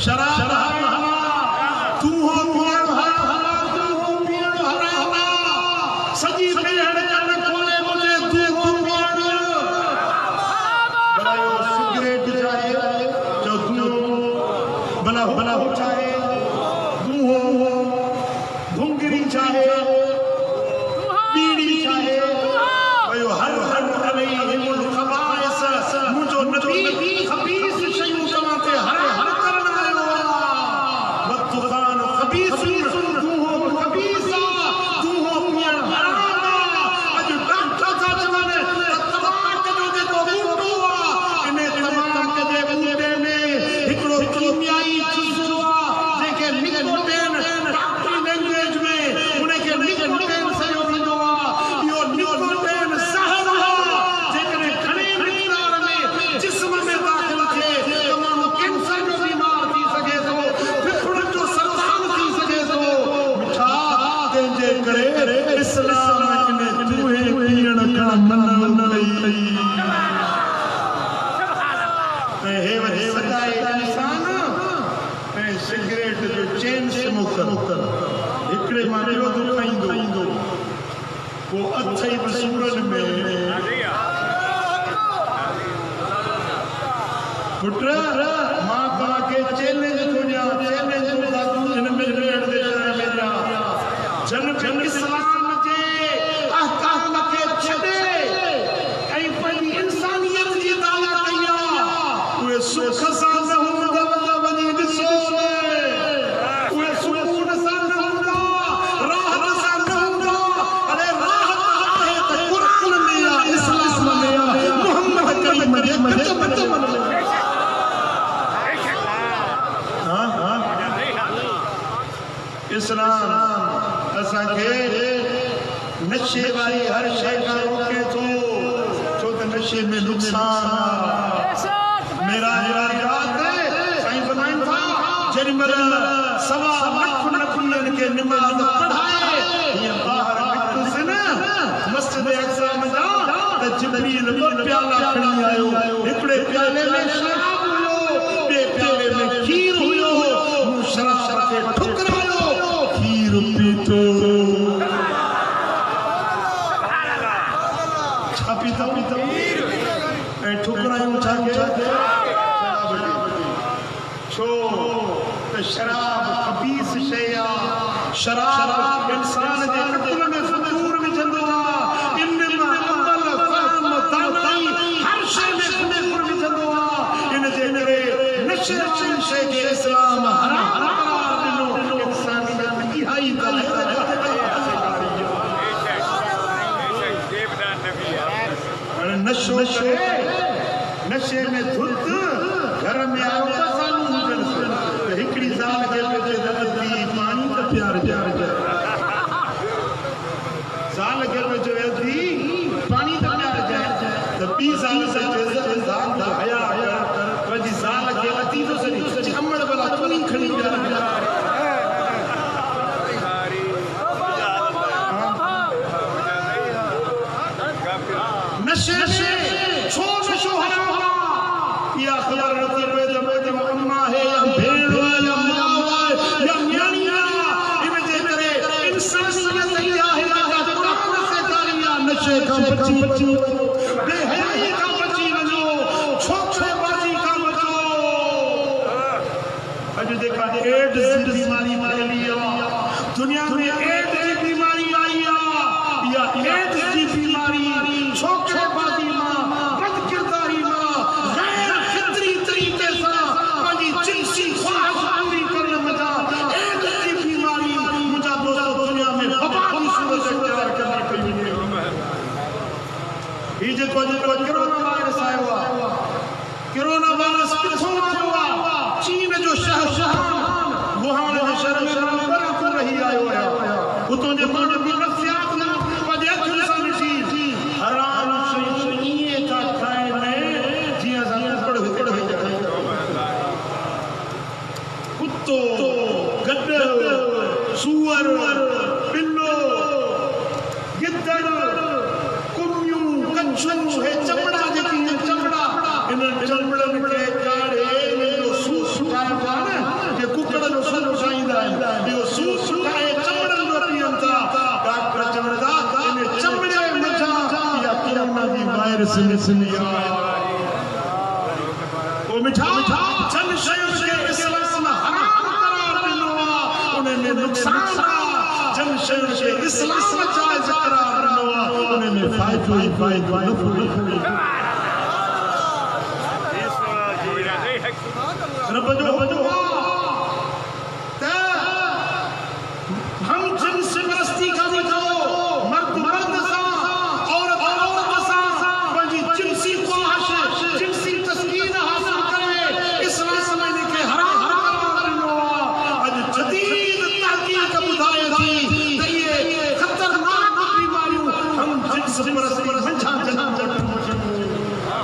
शराब हराम तू हो पियण हराम तू हो पियण हराम सजी पेहण कन खोले मुझे तू हो पियण बनायो सिगरेट चाहे जो तू बना हो चाहे तू हो घुंगरी चाहे बीड़ी चाहे भयो हर अलैहिमुल खबाइस मुझो नबी खबीस शयूं तव्हां ते हर करण आयो वतुखान खबीस तू हो खबीसा तू हो पियण हराम अज डॉक्टर था चवने तमाक जो जेको बूटो इने तमाक जे बूटे में हिकड़ो कीमियाई चीज़ो जेके निकोटीन डॉक्टरी लैंग्वेज में उन खे निकोटीन सयो वेंदो इहो निकोटीन ज़हर जेकॾहिं घणे मिक़दार में जिस्म में दाख़िल थिए तमामु कैंसर जो बीमार थी सघे थो फिफड़नि जो सरतान थी सघे थो मिठा तंहिंजे करे इस्लाम इन चूहे पीअण खां मना कई हे सदाए इंसान ऐं सिगरेट जो चैन स्मोक हिकिड़े मां ॿियो थो खाईंदो वो अथई बि सूरनि में पुट मां तव्हांखे चैलेंज थो ॾियां चैलेंज थो दादू हिन में वेहण जे शहर में ॾियां जन इस्लाम जे अहकाम खे छॾे ऐं पंहिंजी इंसानियत जी दावा कई आहे उहे सुख सां न हूंदा वञी ॾिसो उहे सुकून सां न हूंदा राहत सां न हूंदा अरे राहत आहे त क़ुरान में आहे इस्लाम में आहे मुहम्मद करीम जे कदम में इस्लाम असांखे नशे वारी हर शइ खां रोके थो छो त नशे में नुक़सान मेरा रात साईं फरमाइनि था जेॾी महिल सवा लख नबीअनि खे निमाज़ पढ़ाए हीअं ॿाहिरि निकितुसि न मस्जिद अक़सा में त जिब्रील ॿ प्याला खणी आयो हिकिड़े प्याले में शराब हुयो ॿिए प्याले में खीर हुयो मूं शराब खे ठुकरायो खीर पीतो छा पीतो ऐं ठुकरायूं छा छो त शराब खबीस शइ आहे शराब इंसान जे अकुल में फतूर विझंदो आहे इन मां अमल फहम दानाई हर शइ में फतूर विझंदो आहे इन जे करे नशे वारी शइ खे इस्लाम हराम करार ॾिनो इंसानियत इहा ई नशो नशे में धुत घर में आयो सालू हुजनि त हिकिड़ी ज़ाल खे दी पाणी त प्यार ज़ाल खे दी पाणी त प्यार त ॿी ज़ाल सां हया पंहिंजी ज़ाल खे अती थो सॼी अमड़ भला चुनी खणी नशे बची बेहयाई का बची वञो छोकरेबाजी का बचो अॼु देखा एड्स जी बीमारी फैली आहे दुनिया में एड्स जी बीमारी आई आहे या एड्स जी बीमारी छोकरेबाजी मां बदकिरदारी मां गैर फितरी तरीके सां पंहिंजी जिंसी ख्वाहिश पूरी करण मज़ा एड्स जी बीमारी मुंहिंजा दोस्त दुनिया में वबा जी सूरत इख्तियार करणी पई वञे ही जेको कोरोना वायरस आयो आहे कोरोना वायरस किथों आयो आहे चीन जो शहर वुहान जे शहर में नंबर को रही आयो आहे उतों जे माण्हू बि नफ़सियात न पंहिंजे अखियुनि सां ॾिसी हराम शयूं ईअं था खाइनि जीअं असां हुकड़ कुत्तो गॾ सूअर पिल्लो गिदड़ कुमियूं कच्छूं हे चमड़ा जेकी चमड़ा इन चमड़नि खे काढ़े इहो सूप ठाहिबो आहे न जे कुकड़ जो सूप ठाहींदा आहिनि इहो सूप ठाहे चमड़नि जो पीअनि था डॉक्टर चवनि था इन चमड़े मथां इहा कोरोना जी वायरस निकली आहे ओ मिठा जन शयुनि खे इस्लाम हराम करार ॾिनो आहे उन में नुक़सान आहे जन शयुनि खे इस्लाम जाइज़ करार ॾिनो आहे उन में फ़ाइदो ई फ़ाइदो नफ़ो रब जो हम जिन्स परस्ती का भी करो मर्द मर्द सा औरत औरत सा पंहिंजी जिन्सी ख्वाहिश जिन्सी तस्कीन हासिल करे इस्लाम में इनखे हराम करार ॾिनो आहे अॼु जदीद तहक़ीक़ ॿुधाए थी त इहे ख़तरनाक बीमारियूं हम जिन्स परस्ती मंझां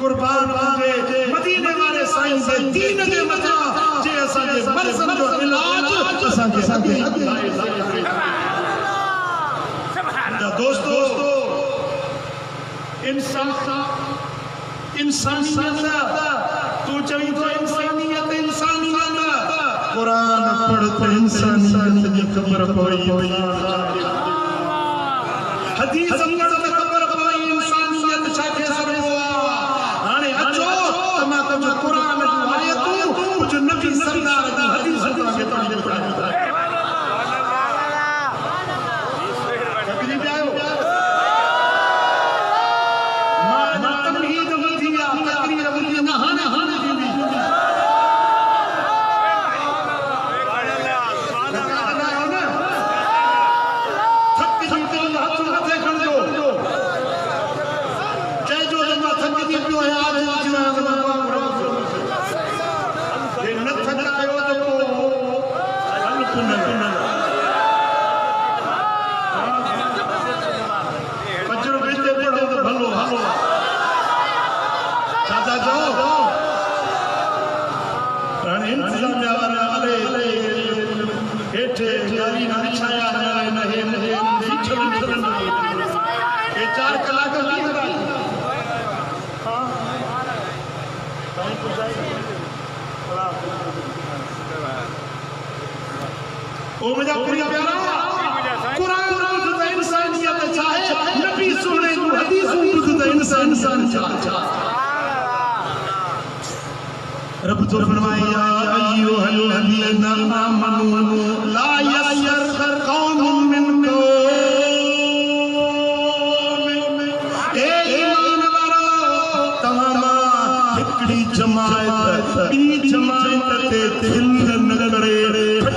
कुर्बान हुजे मदीने वाले साईं जे दीन जे मथां जे असांजे मर्ज़नि जो इलाज असांखे दोस्तो इंसानियत तू चवी तो इंसानियत कुरान पढ़ तो इंसानियत जी ख़बर पई हदीस पढ़ तो ख़बर पई इंसानियत छा खे सॾिबो आहे हाणे अचो त मां तुंहिंजो कुरान जूं आयतूं कुझु नबी सरदार जूं हदीसूं तव्हांखे ॿुधायां ओ मुझे प्रिय प्यारा कुरान बुध इंसानियत चाहे नबी सुने हदीसों बुध इंसान चाहे रब तो फरमाया अय्युहल लज़ीना आमनू ला यस्खर कौमुम मिन कौम ए ईमान वारो तमामा हिकड़ी जमात बी जमात ते दिल न करे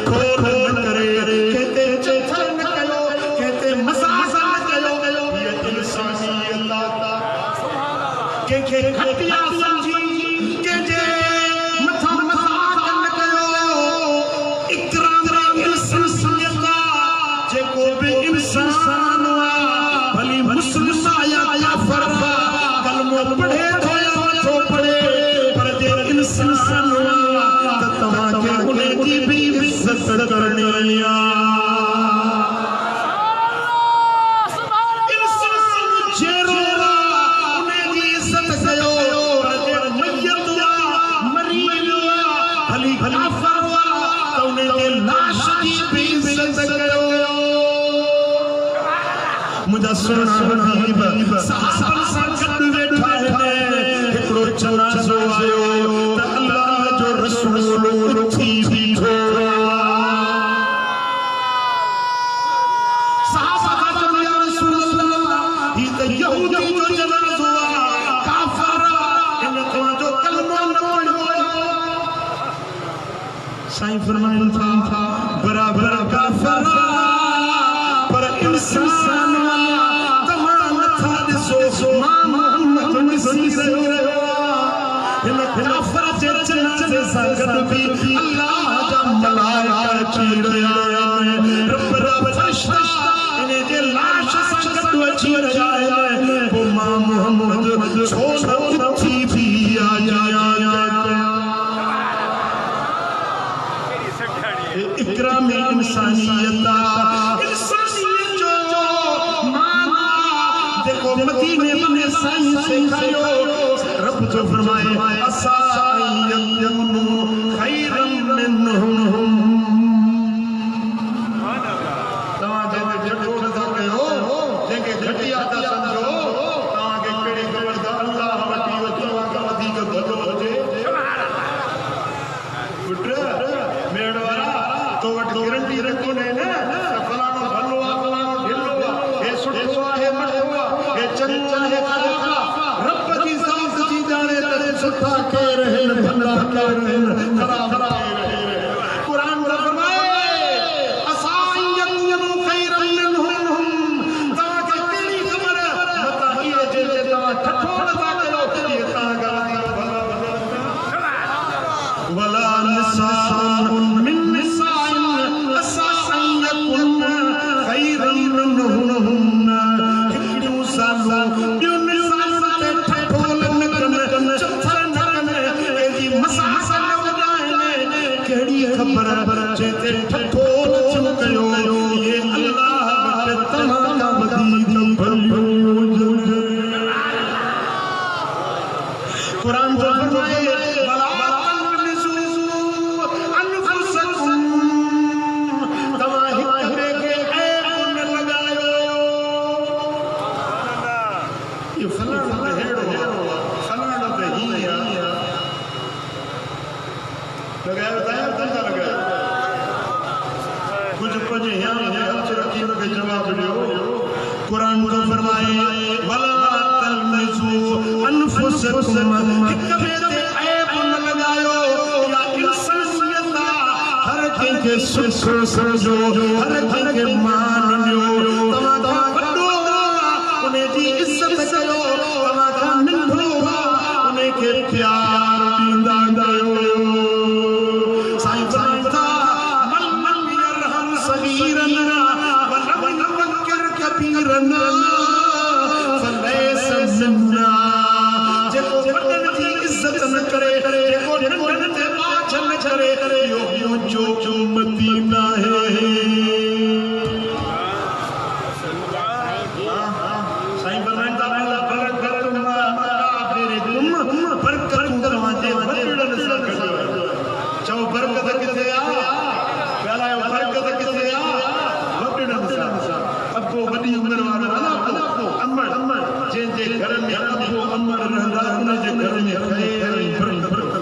ठोर न करे कहते चेथर न कयो कहते मसासा न कयो ये इंसानी अल्लाह ता के घटिया समझी के जे मथा मजाक न कयो इकराम इंसानियत जेको भी इंसान आ भली मुस्लिम या काफिर कलमो पढ़े थो पढ़े पर जे इंसान त तव्हांखे उन जी भी इज्जत करणी इंसान जेरो उन जी इज्जत कयो पर मुझा सुना हबीब सहाबन सां गॾु वेठा आहिनि हिकिड़ो जनाज़ो आयो त अल्लाह जो रसूल उथी बीठो सहाबा चयो या रसूल अल्लाह ही त यहूदी जो जनाज़ो आहे काफ़िर इन तव्हांजो कलमो न पढ़ियो साईं फरमाइनि था बराबर काफ़िर पर इंसान तमाम नथा ॾिसो मां मोहम्मद ॾिसी रहियो हिन काफ़िर जे जनाज़े सां गॾु बि अल्लाह जा मलाइका अची रहिया आहिनि रब रब फरिश्ता इन जे लाश सां गॾु अची रहिया आहिनि पोइ मां मोहम्मद छो न उथी बि आया इकराम इंसानियत जो माना देखो मदीने में साईं सिखायो रब जो फरमाए असायकुनु खैरम मिनहुम तव्हां जंहिंखे जॾो नथा कयो जंहिंखे घटिया था सम्झो तव्हांखे कहिड़ी ख़बर त अल्लाह वटि इहो तव्हांखां वधीक भलो हुजे पुट मेड़ वारा तो वटि गारंटी रखी ने न फलाणो भलो आहे फलाणो ढिलो आहे हे सुठो आहे हे मठो आहे हे चंचल आहे ख़राब आहे रब जी ज़ात जी ॼाणे त सुठा केर आहिनि भला केर आहिनि ख़राब केर आहिनि क़ुरान में फरमाए असायकुनु खैरन मिनहुम तव्हांखे कहिड़ी ख़बर मता इहे जे तव्हां ठठो नथा कयो इहे तव्हांखां वधीक भला वला निसाउन मिन खबर जेते ठठो न कयो ये अल्लाह वटि तव्हांखां वधीक भलो हुजे क़ुरान जो फरमाए वला तलमिज़ू अनफुसकुम तव्हां हिक ॿिए खे ऐब न लॻायो ये फलाणो त हेड़ो फलाणो त हीअं लगाया बताया तंजा लगाया कुछ पजे यहां हथ रखी के जवाब दियो कुरान जो फरमाए वला तलमिज़ू अनफुसकुम कबे ते ऐब न लगायो या इंसानियत हर कंहिंखे सुठो समझो हर कंहिंखे मान ॾियो तव्हां वॾो उन जी इज़त कयो तव्हां नंढो उन खे प्यार ॾींदा आहियो जेको वॾनि जी इज़त न करे जेको नंढनि ते बाछ न करे इहो जो मदीना है साईं फरमाईंदा बरकतुम मकाबिरकुम बरकत तव्हांजे वॾड़नि सां गॾु चओ बरकत किथे आहे ॻाल्हायो बरकत किथे आहे वॾड़नि सां अबो वॾी उमिरि वारो अमर जंहिंजे घर में अबो अमर रहंदा उन जे घर में ख़ैर बरकत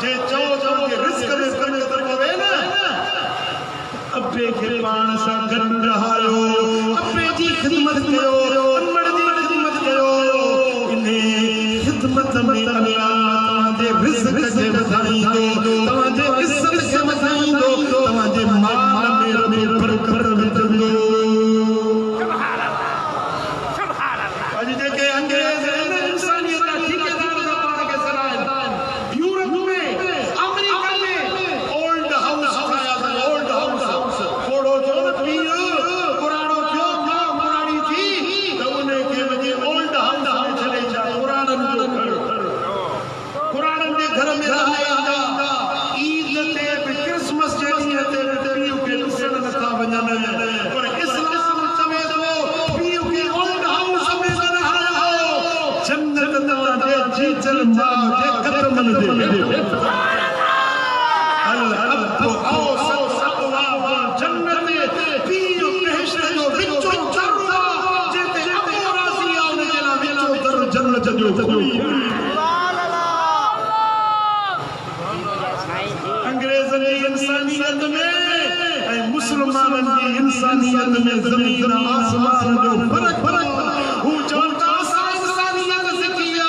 जे चओ के रिस्क में बरकत पवे न अबे खे पाण सां गॾु रहायो अबे जी ख़िदमत कयो अमर जी ख़िदमत कयो इन ख़िदमत में अल्लाह तव्हांजे रिस्क खे वधाईंदो तव्हांजे इज़त खे वधाईंदो तव्हांजे माल में बरकत विझंदो यूरोप में अमेरिका में ओल्ड हाउस ठाहिया ओल्ड हाउस थोड़ो जो 20 इंसानियत में ज़मीन आसमान जो फर्क हू चवंदा असां इंसानियत सिखिया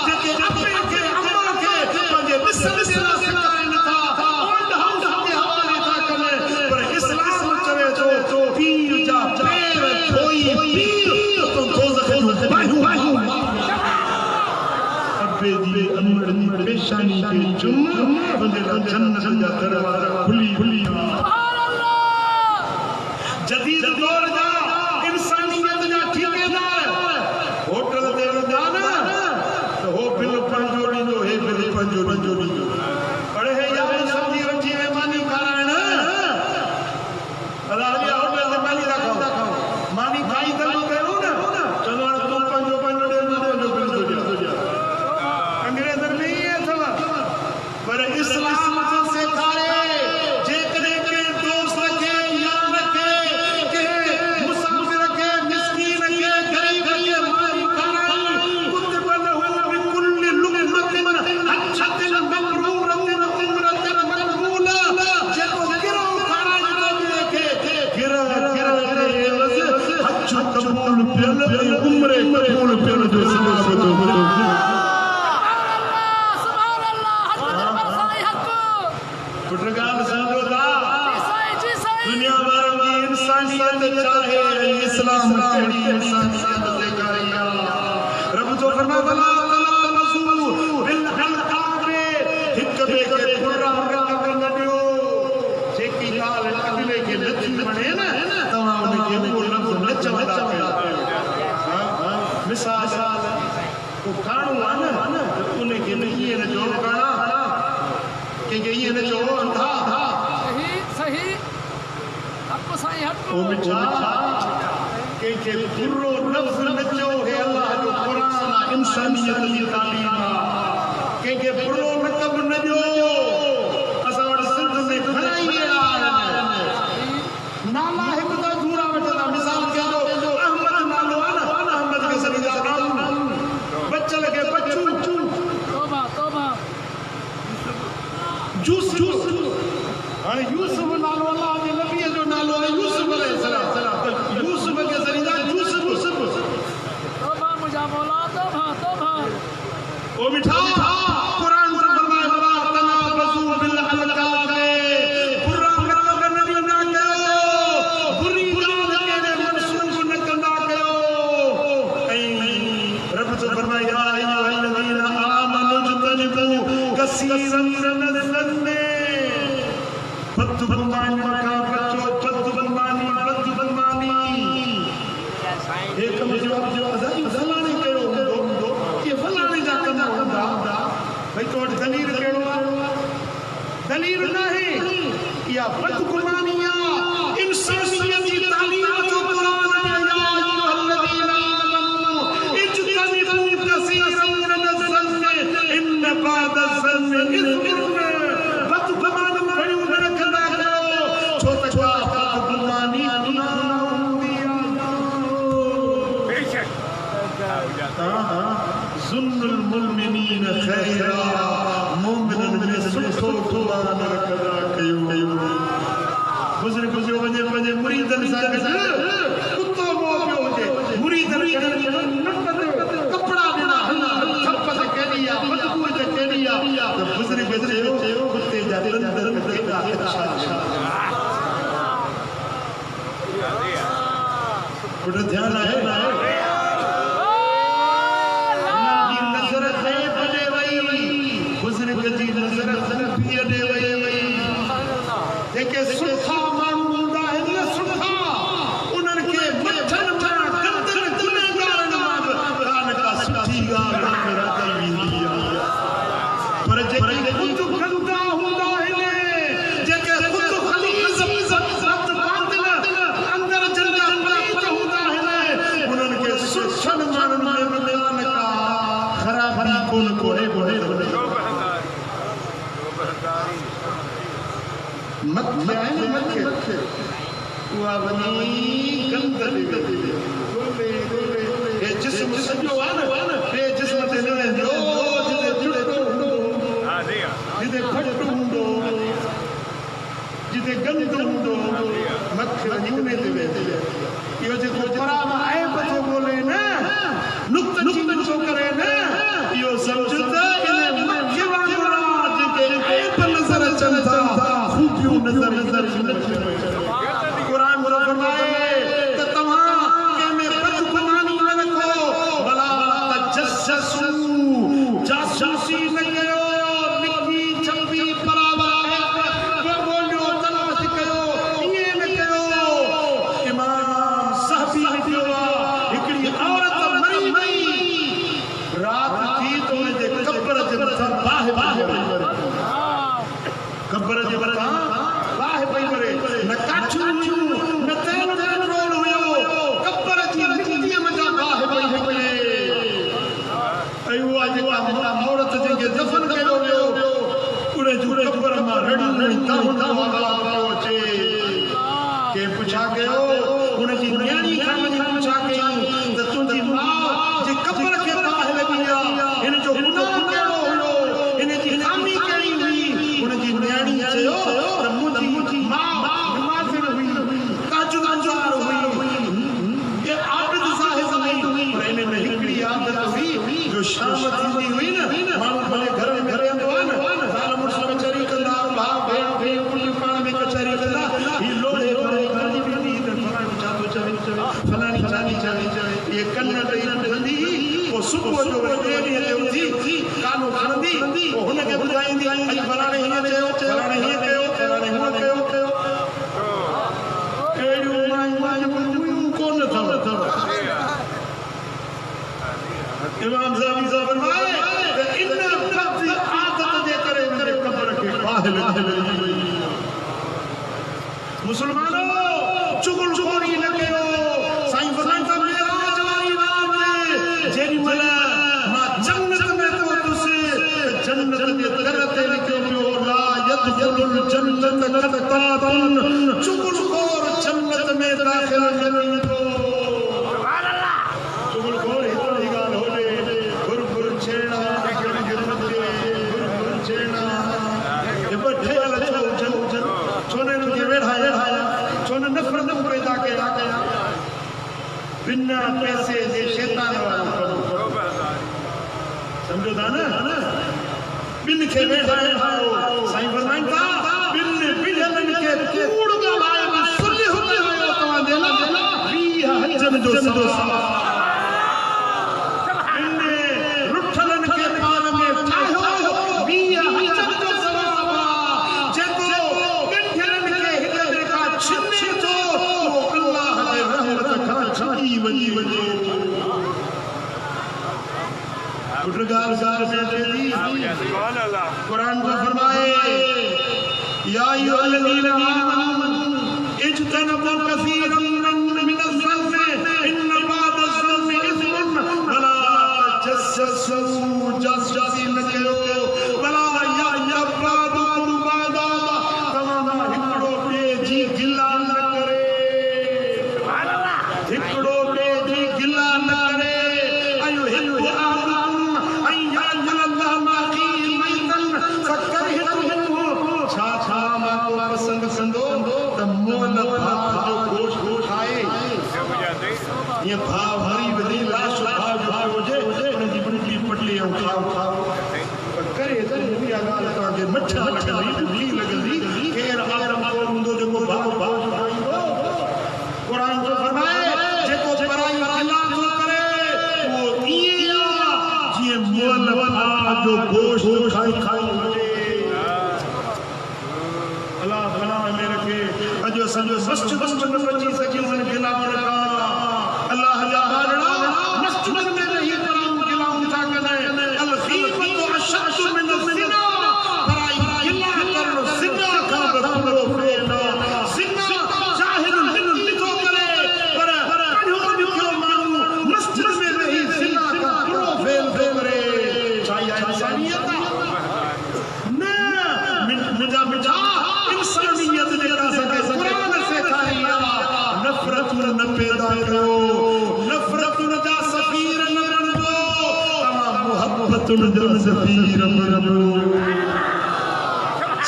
जेके अबे के अम्मा के पंहिंजे मिसल दिला सिखाइनि था ओल्ड हाउस के हवाले था कने पर इस्लाम चवे थो पीर जा पैर धोई पीर तो दोज़ख जो बाहू अबे जी अमर जी पेशानी के चुम तुंहिंजे लाइ जन्नत जा दरवाजा खुली जदीद दौर जा इंसानियत जा ठेकेदार होटल ते वेंदा न तो हो बिल पंजो ॾींदो हे बिल पंजो ॾींदो पर हे यार सब्जी वठी मेहमानी खाराइण अला हलिया होटल ते मानी था खाओ मानी खाई त कयो न चवंदो हाणे तूं पंजो पंजो ॾे मां पंहिंजो बिल थो ॾियां अंग्रेज़नि में इहे अथव पर इस्लाम जो सेखारे जेकॾहिं के दोस्त खे यार खे के मुसाफ़िर खे मिस्कीन खे गरीब खे मानी खाराई कुतब लहू बिकुल लुक़मतिन हच्छतिन मबरूरतिन उमरतिन मक़बूला जेको गिरो खाराईंदो ॿिए खे गिर हज क़बूल पियल ऐं उम्रे क़बूल पियल जो सबब थो मिले पुटगाल समझो था दुनिया भर में इंसानियत चाहे इस्लाम कड़ी इंसानियत सेखारिया रब जो फरमा वला तनासु बिल हलकाबे हिक बे के पुरा रंग न ॾियो जेकी ॻाल्हि अॻिले खे नथी वणे न तव्हां उन खे उहो लफ़्ज़ न चवंदा कयो मिसाल को खाणो आहे न उन खे न ईअं न जो खाणा के ये न जो अंधा सही आपको सही हट ओ मिठा के बुरो लफ्ज़ न जो है अल्लाह जो कुरान इंसानियत की तालीम के बुरो मतलब न जो असां वटि सिंध में घणा ई नाला हिकु त दूरा वठंदा मिसाल के दो अहमद नालो आहे न अहमद के सरीदा बच्चल के बच्चू तौबा जूस हाणे यूसुफ नालो अल्लाह जे नबी जो नालो आहे यूसुफ अलैहिस्सलाम यूसुफ के सरीदा यूसुफ तौबा मुझा मौला तौबा ओ मिठा कुरान से फरमाए वला तनाबसु बिल अलकाबे बुरा मतलब नबी ना कयो बुरी ॻाल्हि केने मनसूब न कंदा कयो ऐं रब जो फरमाए या अय्युहल्लज़ीना आमनु जतनिबु कसीरन मिनज़्ज़न्नि बदगुमानी का बच्चो बदगुमानी एक जवाब फलाणे कयो हूंदो ये फलाणे जा कम हूंदा भई तो दलील कहिड़ो आहे दलील नाहे या बदगुमानी इंसानियत जी तालीम जो कुरान में या अय्युहल्लज़ीना आमनु इज्तनिबू कसीरन मिनज़्ज़न्नि इन बाद ज़न्नि इस्मुन बदगुमानी घणियूं न रखंदा कयो छो त बदगुमानी गुनाह हूंदी बेशक आहे ज़ुन्नुल मुमिनीन खैरा मोमिनन में सुठो दुआ न रखंदा कयो गुज़रे वञे पंहिंजे मुरीदनि सां गॾु कुतो मोह पियो हुजे मुरीदनि खे कपिड़ा ॾिना थप ते केॾी आहे बदबू ते केॾी आहे त बुज़ुर्ग चयो कुते जा दंदर केॾा अच्छा पुट ध्यान आहे नज़र थे पॾे वई बुज़ुर्ग जी नज़र ज़नबीअ ॾे वई जेके सुठा माण्हू हूंदा आहिनि न सुठा उन्हनि खे मथनि मां गंदनि गुनहगारनि मां बि ॻाल्हि का सुठी ॻाल्हि राॼी वेंदी आहे पर जेके ख़ुदि गंदा हूंदा आहिनि जेके ख़ुदि ख़लीज़ बातिल अंदर जंदा नीच हूंदा आहिनि उन्हनि खे सुठनि माण्हुनि में बि ॻाल्हि का ख़राबी कोन कोन्हे मथे आहे न मथे उहा वञी गंद हे जिस्म सॼो आहे न हे जिस्म ते न वेंदो जिते जुड़ो हूंदो जिते खट हूंदो जिते जिते गंदो हूंदो मथे वञी उन ते वेही इहो जेको क़ुरान ऐब थो ॻोल्हे न नुक़्तचीनी थो करे न इहो सम्झ त इन मथे वांगुरु आहे जेके ऐब नज़र अचनि था खूबियूं नज़र न अचनि क़ुरान फरमाए त तव्हां कंहिंमें बदगुमानी न रखो भला तजस्ससू जासूसी न कयो निकी छपी परावा ॻोल्हियो तलाश कयो ईअं न कयो इमाम साहबी लिखियो आहे हिकिड़ी औरत मरी राति थी त हुनजे कब्र जे मथां बाहि कब्र जे मथां बाहि पई मरे न काठियूं हुयूं न तेल पेट्रोल हुयो कब्र जी मिटीअ मंझां बाहि पई निकिरे ऐं उहा जेका औरत जंहिंखे दफ़न कयो वियो उन जूं कब्र मां रड़ी अचे कंहिं पुछा कयो हुनजी न्याणी खां वञी पुछा कयईं त तुंहिंजी माउ जे कब्र खे बाहि लॻी आहे हिन जो गुनाह कहिड़ो हुयो हिन जी खामी कहिड़ी हुई हुनजी न्याणी चयो त मुंहिंजी माउ नमाज़ हुई ताजुदार हुई ये आबिद साहिब हुई पर हिन में हिकिड़ी आदत हुई जो शाम थींदी हुई न माण्हू भले घर में रहंदो आहे न ज़ाल मुड़ुस कचहरी कंदा भाउ भेण पुट पाण में कचहरी कंदा ही लोढ़े कंदी वेंदी त फलाणी छा थो चवे फलाणी छा थी चवे ये कन ॾेई कंदी पोइ सुबुह जो वरी ॿिए ॾींहं ते उथी कानो खणंदी पोइ हुनखे ॿुधाईंदी अॼु फलाणे हीअं चयो फलाणे हीअं कयो फलाणे हूअं कयो अहिड़ियूं मायूं कोन अथव इमाम ज़ावी साहब फरमाए त इन बद आदत जे करे मुंहिंजे कब्र खे बाहि लॻी वई मुस्लमानो चुगलखोरी न कयो साईं फरमाईंदा मेराज वारी रात जेॾी महिल मां जन्नत में थो वयुसि जन्नत जे दर ते लिखियो पियो ला यदखुलुल जन्नत क़त्तातुन चुगलखोर जन्नत में दाख़िल न थींदो चुगलखोर हिकिड़ी ॻाल्हि होॾे गुर छेड़ा गुर छेड़ा ॿ ठहियल छो हुजनि छो न हिननि खे वेढ़ाया छो न नफ़रत पैदा कया बिना पैसे जे शैतान वारो कमु सम्झो था न ॿिन खे वेढ़ायो साईं फरमाइनि था ॿिन बिढ़ियलनि खे कूड़ ॻाल्हाए सुलह ॿुधायो तव्हांजे लाइ 20 हजनि जो सवाबु कुरान को फरमाए या अय्युहल्लज़ीना आमनू इज्तनिबू कसीरन मिनज़-ज़न्नि इन्न बअद-ज़न्नि इस्मुन वला तजस्ससू जासूसी न कयो वला यग़्तब बअदा तमाम हिकिड़ो ॿिए जी गिला न करे हिकिड़ो ॿिए जी गिला न करे ये भाव हरी वधी लाश भाव जो हुजे हुनजी बुढ़ी पटली ऐं खाओ पर करे भी ॻाल्हि तव्हांखे मच्छा लॻंदी लॻंदी केरु आलम को हूंदो जेको भाव ठाहींदो क़ुरान जो फरमाए जेको पराई ख़िलाफ़ थो करे उहो ईअं आहे जीअं मुअल भाउ जो गोश्त खाई हुजे अलाह भला में रखे अॼु असांजो मस्जिद न बची सघियूं आहिनि ख़िलाफ़ अल्लाह जा हालड़ा मस्जिद में रही कराऊं गिलाऊं था कने अल ग़ीबत अशद मिन ज़िना पराई गिला करणो ज़िना का बदलो फेना ज़िना जाहिल दिल लिखो करे पर पढ़ो लिखो मानू मस्जिद में रही ज़िना का बुरो फेल करे चाहिए इंसानियत न मिजा इंसानियत ने का सके कुरान से खाई नफरत न पैदा करो नफरत न जा सफीर न बनो तमाम मोहब्बत न जा सफीर बनो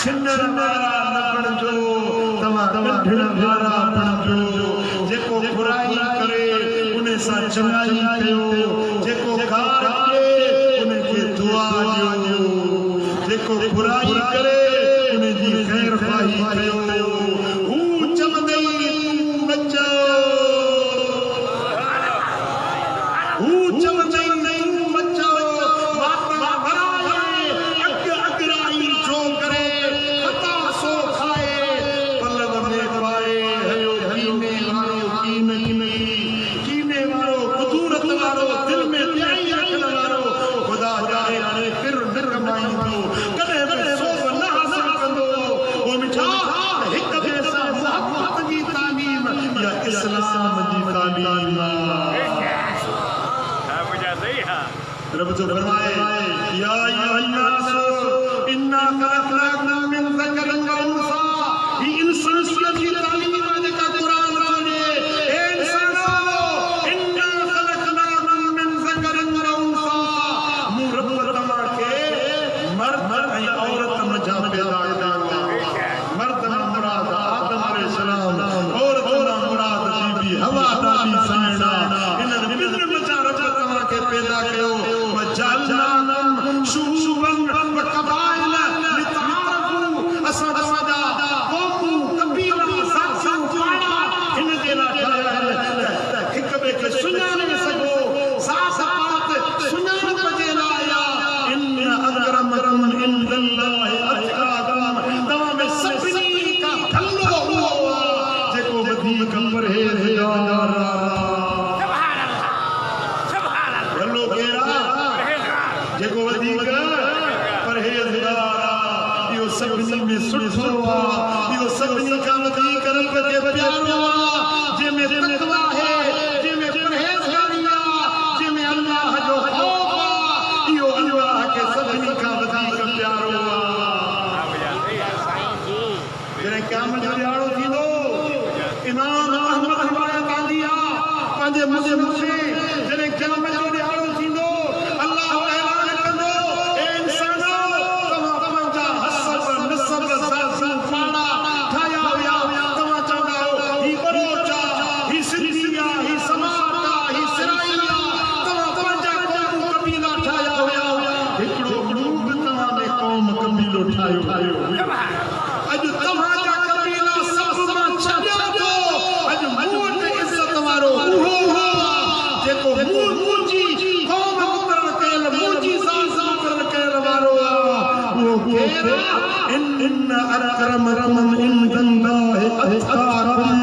छिनर वारा न बणजो तव्हां कढण वारा बणजो जेको बुराई करे उन सां चङाई कयो जेको गार करे उन खे दुआ ॾियो जेको बुराई करे उन जी ख़ैर ख़्वाही कयो हू चवंदई तूं बचो हू चवंदई तूं बचो माता भराए अग अगराई जो करे खता सो खाए पलव में पाए हयो कीने वारो कीने वारो कुदूरत वारो दिल में ॾियाई रखण वारो ख़ुदा जाने हाणे फिर कमाईंदो कॾहिं बि सोभ न हासिल कंदो वो मिठा हिक ॿिए सां मोहबत जी तालीम या इस्लाम जी तालीम रब जो फरमाए या अय्युहन्नास इन्ना खलक़नाकुम मिन ज़करिन व उन्सा ही इंसानियत की तालीम वाले का कुरान सुने ए इंसानो इन्ना खलक़नाकुम मिन ज़करिन व उन्सा मु रब तमा के मर्द ऐं औरत मजा पैदा कया मर्द मुराद आदम अलैहिस्सलाम औरत मुराद बीबी हवा नाली सैना इन बिन मजा रब तमा के पैदा कयो वजअलनाकुम शुऊबन व क़बाइल लितआरफू असां तव्हांजा क़ौमूं कबीला सां पाड़ा हिन जे लाइ ठाहिया त हिक ॿिए खे सुञाणे सघो साथ पात सुञाणप जे लाइ इन अकरमकुम इंदल्लाहि अत्क़ाकुम तव्हां में सभिनी खां भलो उहो आहे जेको वधीक परहेज़गार भलो केरु जेको वधीक परहेज़गार आहे इहो सभिनी में सुठो आहे इहो सभिनी खां वधीक रब खे प्यारो आहे जंहिंमें तक़वा आहे जंहिंमें परहेज़गारी आहे जंहिंमें अल्लाह जो ख़ौफ़ आहे इहो अल्लाह खे सभिनी खां वधीक प्यारो आहे जॾहिं क़यामत जो ॾियारो थींदो इमाम अहमद हिमायत आंदी आहे पंहिंजे मुस्लिम में जॾहिं क़यामत जो ॾियारो थींदो अल्लाह ऐलान कंदो ए इंसानो तव्हां पंहिंजा हसब नसब साज़ू पाड़ा ठाहिया हुया तव्हां चवंदा आहियो ही बलोच आहे ही सिंधी आहे ही समाट आहे ही सिराई आहे तव्हां पंहिंजा क़ौम कबीला ठाहिया हुया हिकिड़ो ग्रुप तव्हां में क़ौम कबीलो ठाहियो अॼु तव्हांजा कबीला सभ मां छॾियो थो अॼु मूं वटि इज़त वारो उहो जेको मुंहिंजी क़ौम मुक़ररु कयल मुंहिंजी ज़ात मुक़ररु कयल वारो आहे उहो केरु इन अकरमकुम इंदल्लाहि अत्क़ाकुम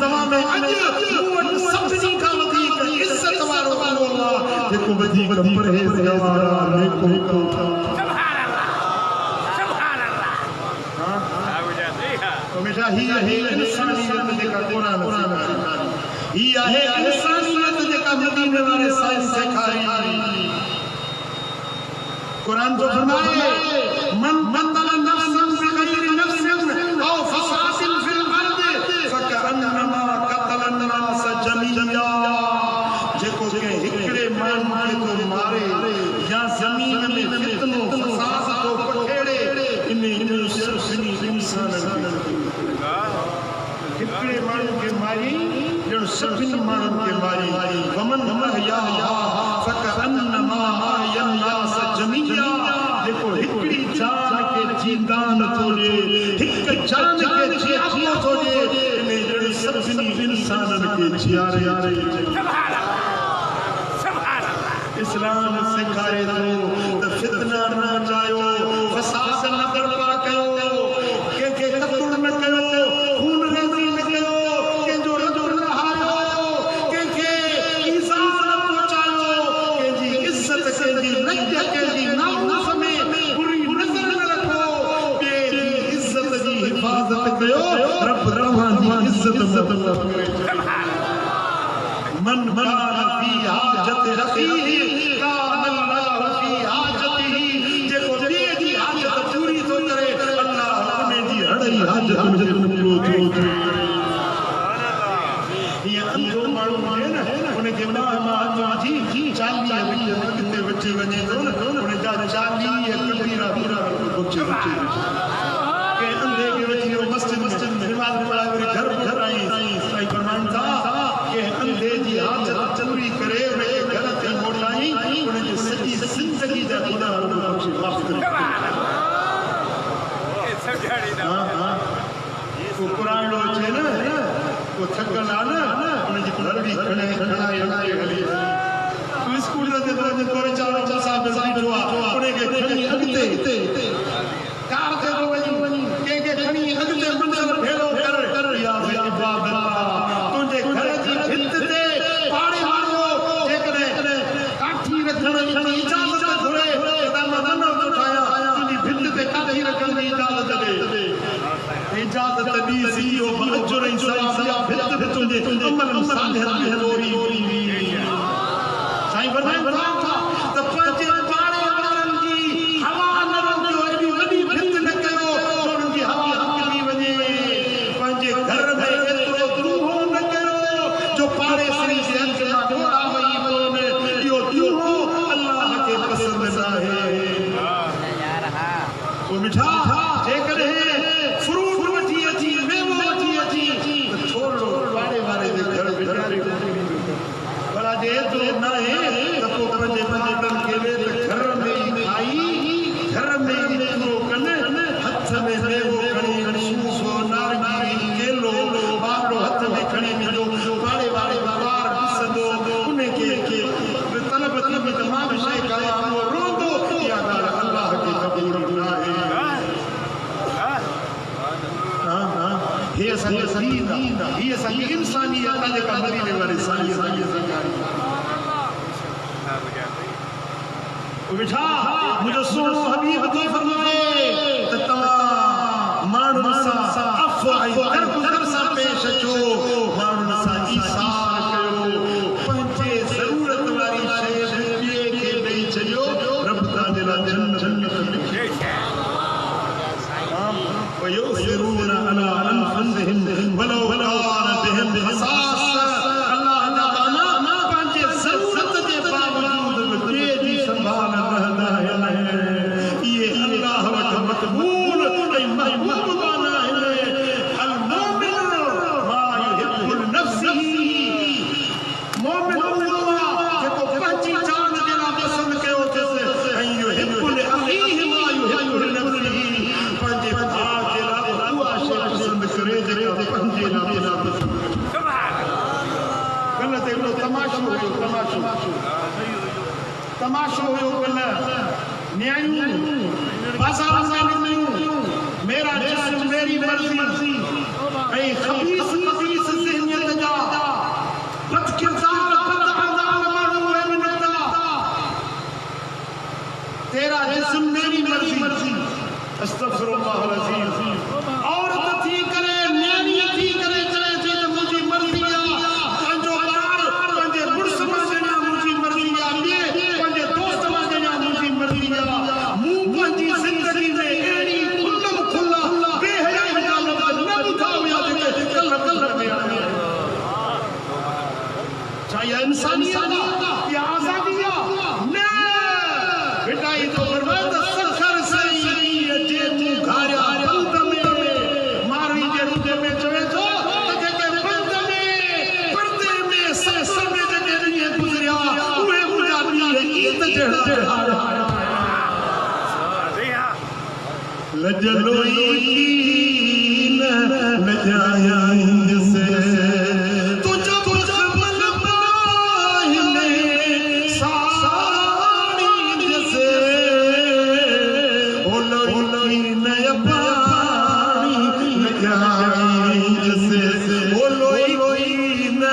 तव्हां में अॼु मूं वटि सभिनी खां वधीक इज़त वारो उहो आहे जेको वधीक परहेज़गार आहे नेको हमेशा ही आहे इंसानियत जेका कुरान ही आहे इंसानियत जेका मदीने वारे साईं सेखारी कुरान जो फरमाए मन बदल नफ्सन बिगैर नफ्सिन औ फसादिन फिल अर्द फकअन्नमा कतल अन्नास जमीआ जेको के हिकड़े माण्हू खे तो मारे या ज़मीन में फितनो फसाद तो पखेड़े इन सभिनी इंसाननि हिकड़े माण्हू खे मारी ॼण सभिनी माण्हुनि खे मारी वमन अहयाहा फकअन्नमा अहया अन्नास जमीआ जेको हिकड़ी जान खे जींदान थो ॾे हिक जान खे जियारो थो ॾे इन ॼण सभिनी इंसाननि खे जियारे इस्लाम सेखारे थो त फितना न चाहियो फसाद न बर्पा कयो कंहिंखे कतल न कयो खून रेज़ी न कयो कंहिंजो रदो न हारियो कंहिंखे ईज़ा न पहुचायो कंहिंजी इज़त कंहिंजी लज कंहिंजी नामूस में बुरी नज़र न रखो ॿिए जी इज़त जी हिफ़ाज़त कयो रब तव्हांजी इज़त मुतलब करे मन कान फी हाजत रखी कान अल्लाह फी हाजतिही जेको ॿिए जी हाजत पूरी थो करे अल्लाह उन जी हड़ई हाजत में पूरो थो करे हीअं अंधो माण्हू हुजे न उनखे मां जी 40 अॻिते वठी वञे थो न उनजा 40 कबीरा पूरा कंधे के वठी मस्जिद में नमाज पढ़ाए वरी घर घर आई साईं फरमान था कि कंधे जी हाथ चलूरी करे उनके घर ते मोटाई उनके सजी जिंदगी जा गुनाह रब बख्शे माफ करे ये सब जानी ना हां वो कुरान लो छे ना वो थकल आ ना उनकी लड़ी खड़े खड़ाई हली तू स्कूल ते तो बेचारो जसा बेचारो उनके खड़ी अगते कार ते वही के खड़ी अगते मंदिर भेड़ो कर या इबादत तुझे घर जी भित ते पाड़े मारो जेकरे काठी रखण जी इजाजत घुरे त मदन उठाया तुझी भित ते काठी रखण जी इजाजत दे इजाजत दी सी ओ बजर इंसाफ भित तुझे अमल साधे हलोरी साईं फरमाया त पंज पाड़े वारन जी हवा न रंजो एडी वडी भित न कयो उनन जी हवा हकली वने पंजे घर में एतरो दूहो न कयो जो पाड़े श्री जे अंक ना घोड़ा वई वने यो दूहो अल्लाह के पसंद ना है यार हां ओ मिठा जे करे फ्रूट वठी अची मेवो वठी अची छोड़ो पाड़े वाले जे घर बिचारे भला जे तो ना है तो पंजे पंजे के वे घर में खाई घर में तो कने हाथ में मेवो खणी सूसो नारंगी केलो बारो हाथ में खणी जो पाड़े वाले बार दिसदो उने के तलब तमाम शय कया वो रोंदो या अल्लाह की कबूल ना है हां ये सही दीन ये सही इंसानियत का जेका मदीने वाले सही सरकारी बिठा मुझे सुनो हबीब तो फरमाए त तमाम माण्हुनि सां अफ़ ऐं दरगुज़र सां पेश अचो माण्हुनि सां ईसार कयो पंहिंजे ज़रूरत वारी शइ ॿिए खे ॾेई छॾियो रब तव्हांजे लाइ जन्नत लिखी वयुसिरून अला अनफुसिहिम वलो कान बिहिम खसासा अल्लाह ताला पंहिंजे ज़रूरत जे बावजूद ॿिए जी संभाल रहंदा आहिनि इहे अल्लाह वटि मक़बूल ऐं महबूब माना आहिनि अल मोमिन मा युहिब्बुल नफ्सिही मोमिन उहो जेको पंहिंजी जान जे लाइ पसंदि कयो अथसि ऐं युहिब्बुल अखीहि मा युहिब्बुल नफ्सिही पंहिंजे भाउ जे लाइ उहा शइ पसंदि करे जेका पंहिंजे लाइ पसंदि कल्ह ते हिकिड़ो तमाशो हुयो तमाशो हुयो कल्ह न्यायूं बाज़ार में निकलियूं मेरा जिस्म मेरी मर्ज़ी ऐं ख़बीस ख़बीस ज़हनियत जा बदकिरदार बदअज़ाल माण्हू आहिनि निकिता तेरा जिस्म मेरी मर्ज़ी अस्तग़फिरुल्लाह अज़ीम औरत थी करे न्याणी थी करे चए थी त मुंहिंजी मर्ज़ी आहे पंहिंजो ॿार पंहिंजे मुड़ुस मां ॼणा मुंहिंजी मर्ज़ी आहे ॿिए पंहिंजे दोस्त मां ॼणा मुंहिंजी मर्ज़ी आहे मूं पंहिंजी ज़िंदगी में अहिड़ी खुला बेहयाई जा लफ़्ज़ न ॿुधा हुया जेके कल्ह में आया छा इहा इंसानियत आहे इहा आज़ादी आहे न बेटा ई तो फरमाए त सखर सही जे तूं घारिया बंद में मारवी जे रूप में चवे थो त जेके बंद में पर्दे में ससर में जेके ॾींहं गुज़रिया उहे मुंहिंजा ॾींहं ईद जहिड़ा लजलोई न लजाया से तुझ मन पाहिले साड़ी जैसे ओलोई न पानी लजाया जैसे ओलोई न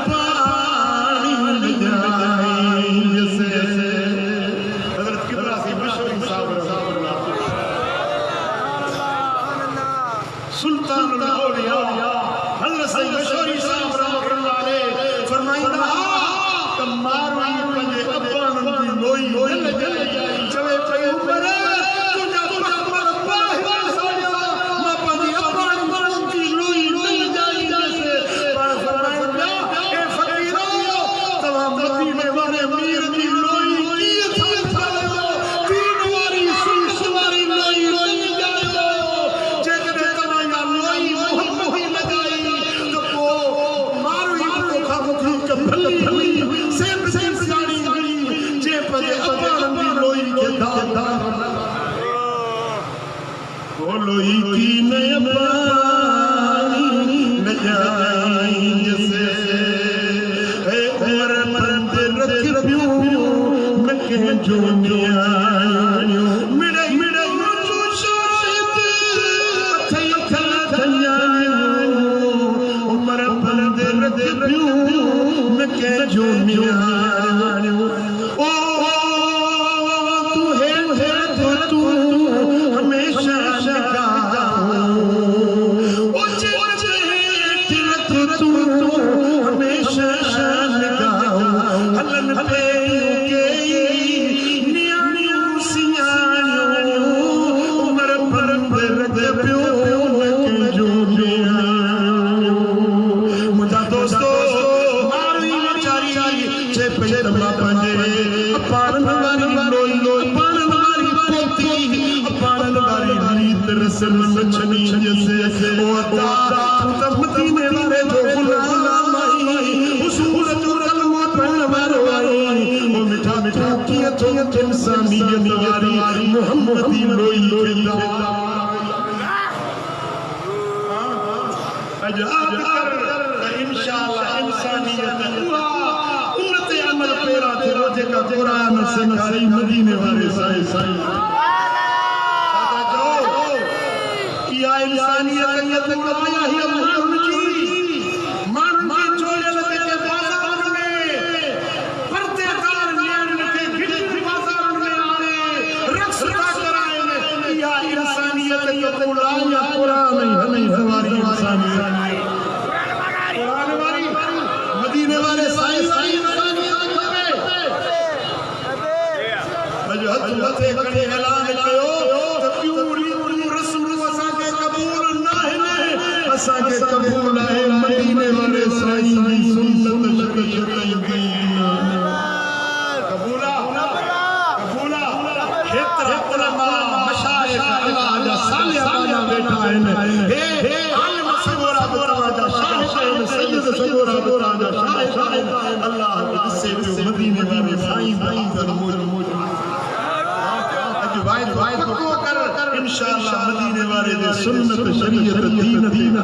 पानी लजाया जैसे हज़रत किबला सी मशहूर साहब सुल्तान औलिया भली हुई सेब साड़ी जे पजे अपान दी लोई के दादा वो लोई की नय पानी न जाई जैसे ए उमर मंदे रख पियो मैं के जोनिया मिड़े मिड़े जो शायद थई थया उमर मंदे रख पियो मैं के जोनिया ओ तू है तू हमेशा मोहम्मदी लोई इंशाअल्लाह इंसानियत उम्मत अमल पेरा थे रोजे का कुरान से नसी मदीने वाले साईं साईं या इंसानियत के आया ही अल्लाह जी मान के चोरे लगे के बाजार में पर्दे कार न्यान के गिट बाजार में आने रक्षा कराए या इंसानियत के आया कुरान नहीं हमारी इंसानियत कुरान वाली मदीने वाले साईं साईं इंसानियत में हज मथे करे ऐलान कयो के कबूल है मदीने वाले साईं की सुन्नत शरीयत कबूला कबूला खेत्र उलमा मशाइख इलाज सालिया बैठा है हे आलिम सगोरा दरवाजा शाह सैयद सगोरा दरवाजा शाह अल्लाह से मदीने वाले साईं भाई मौजूद वाइद को कर इंशाअल्लाह मदीने वाले दे सुन्नत शरीयत दीन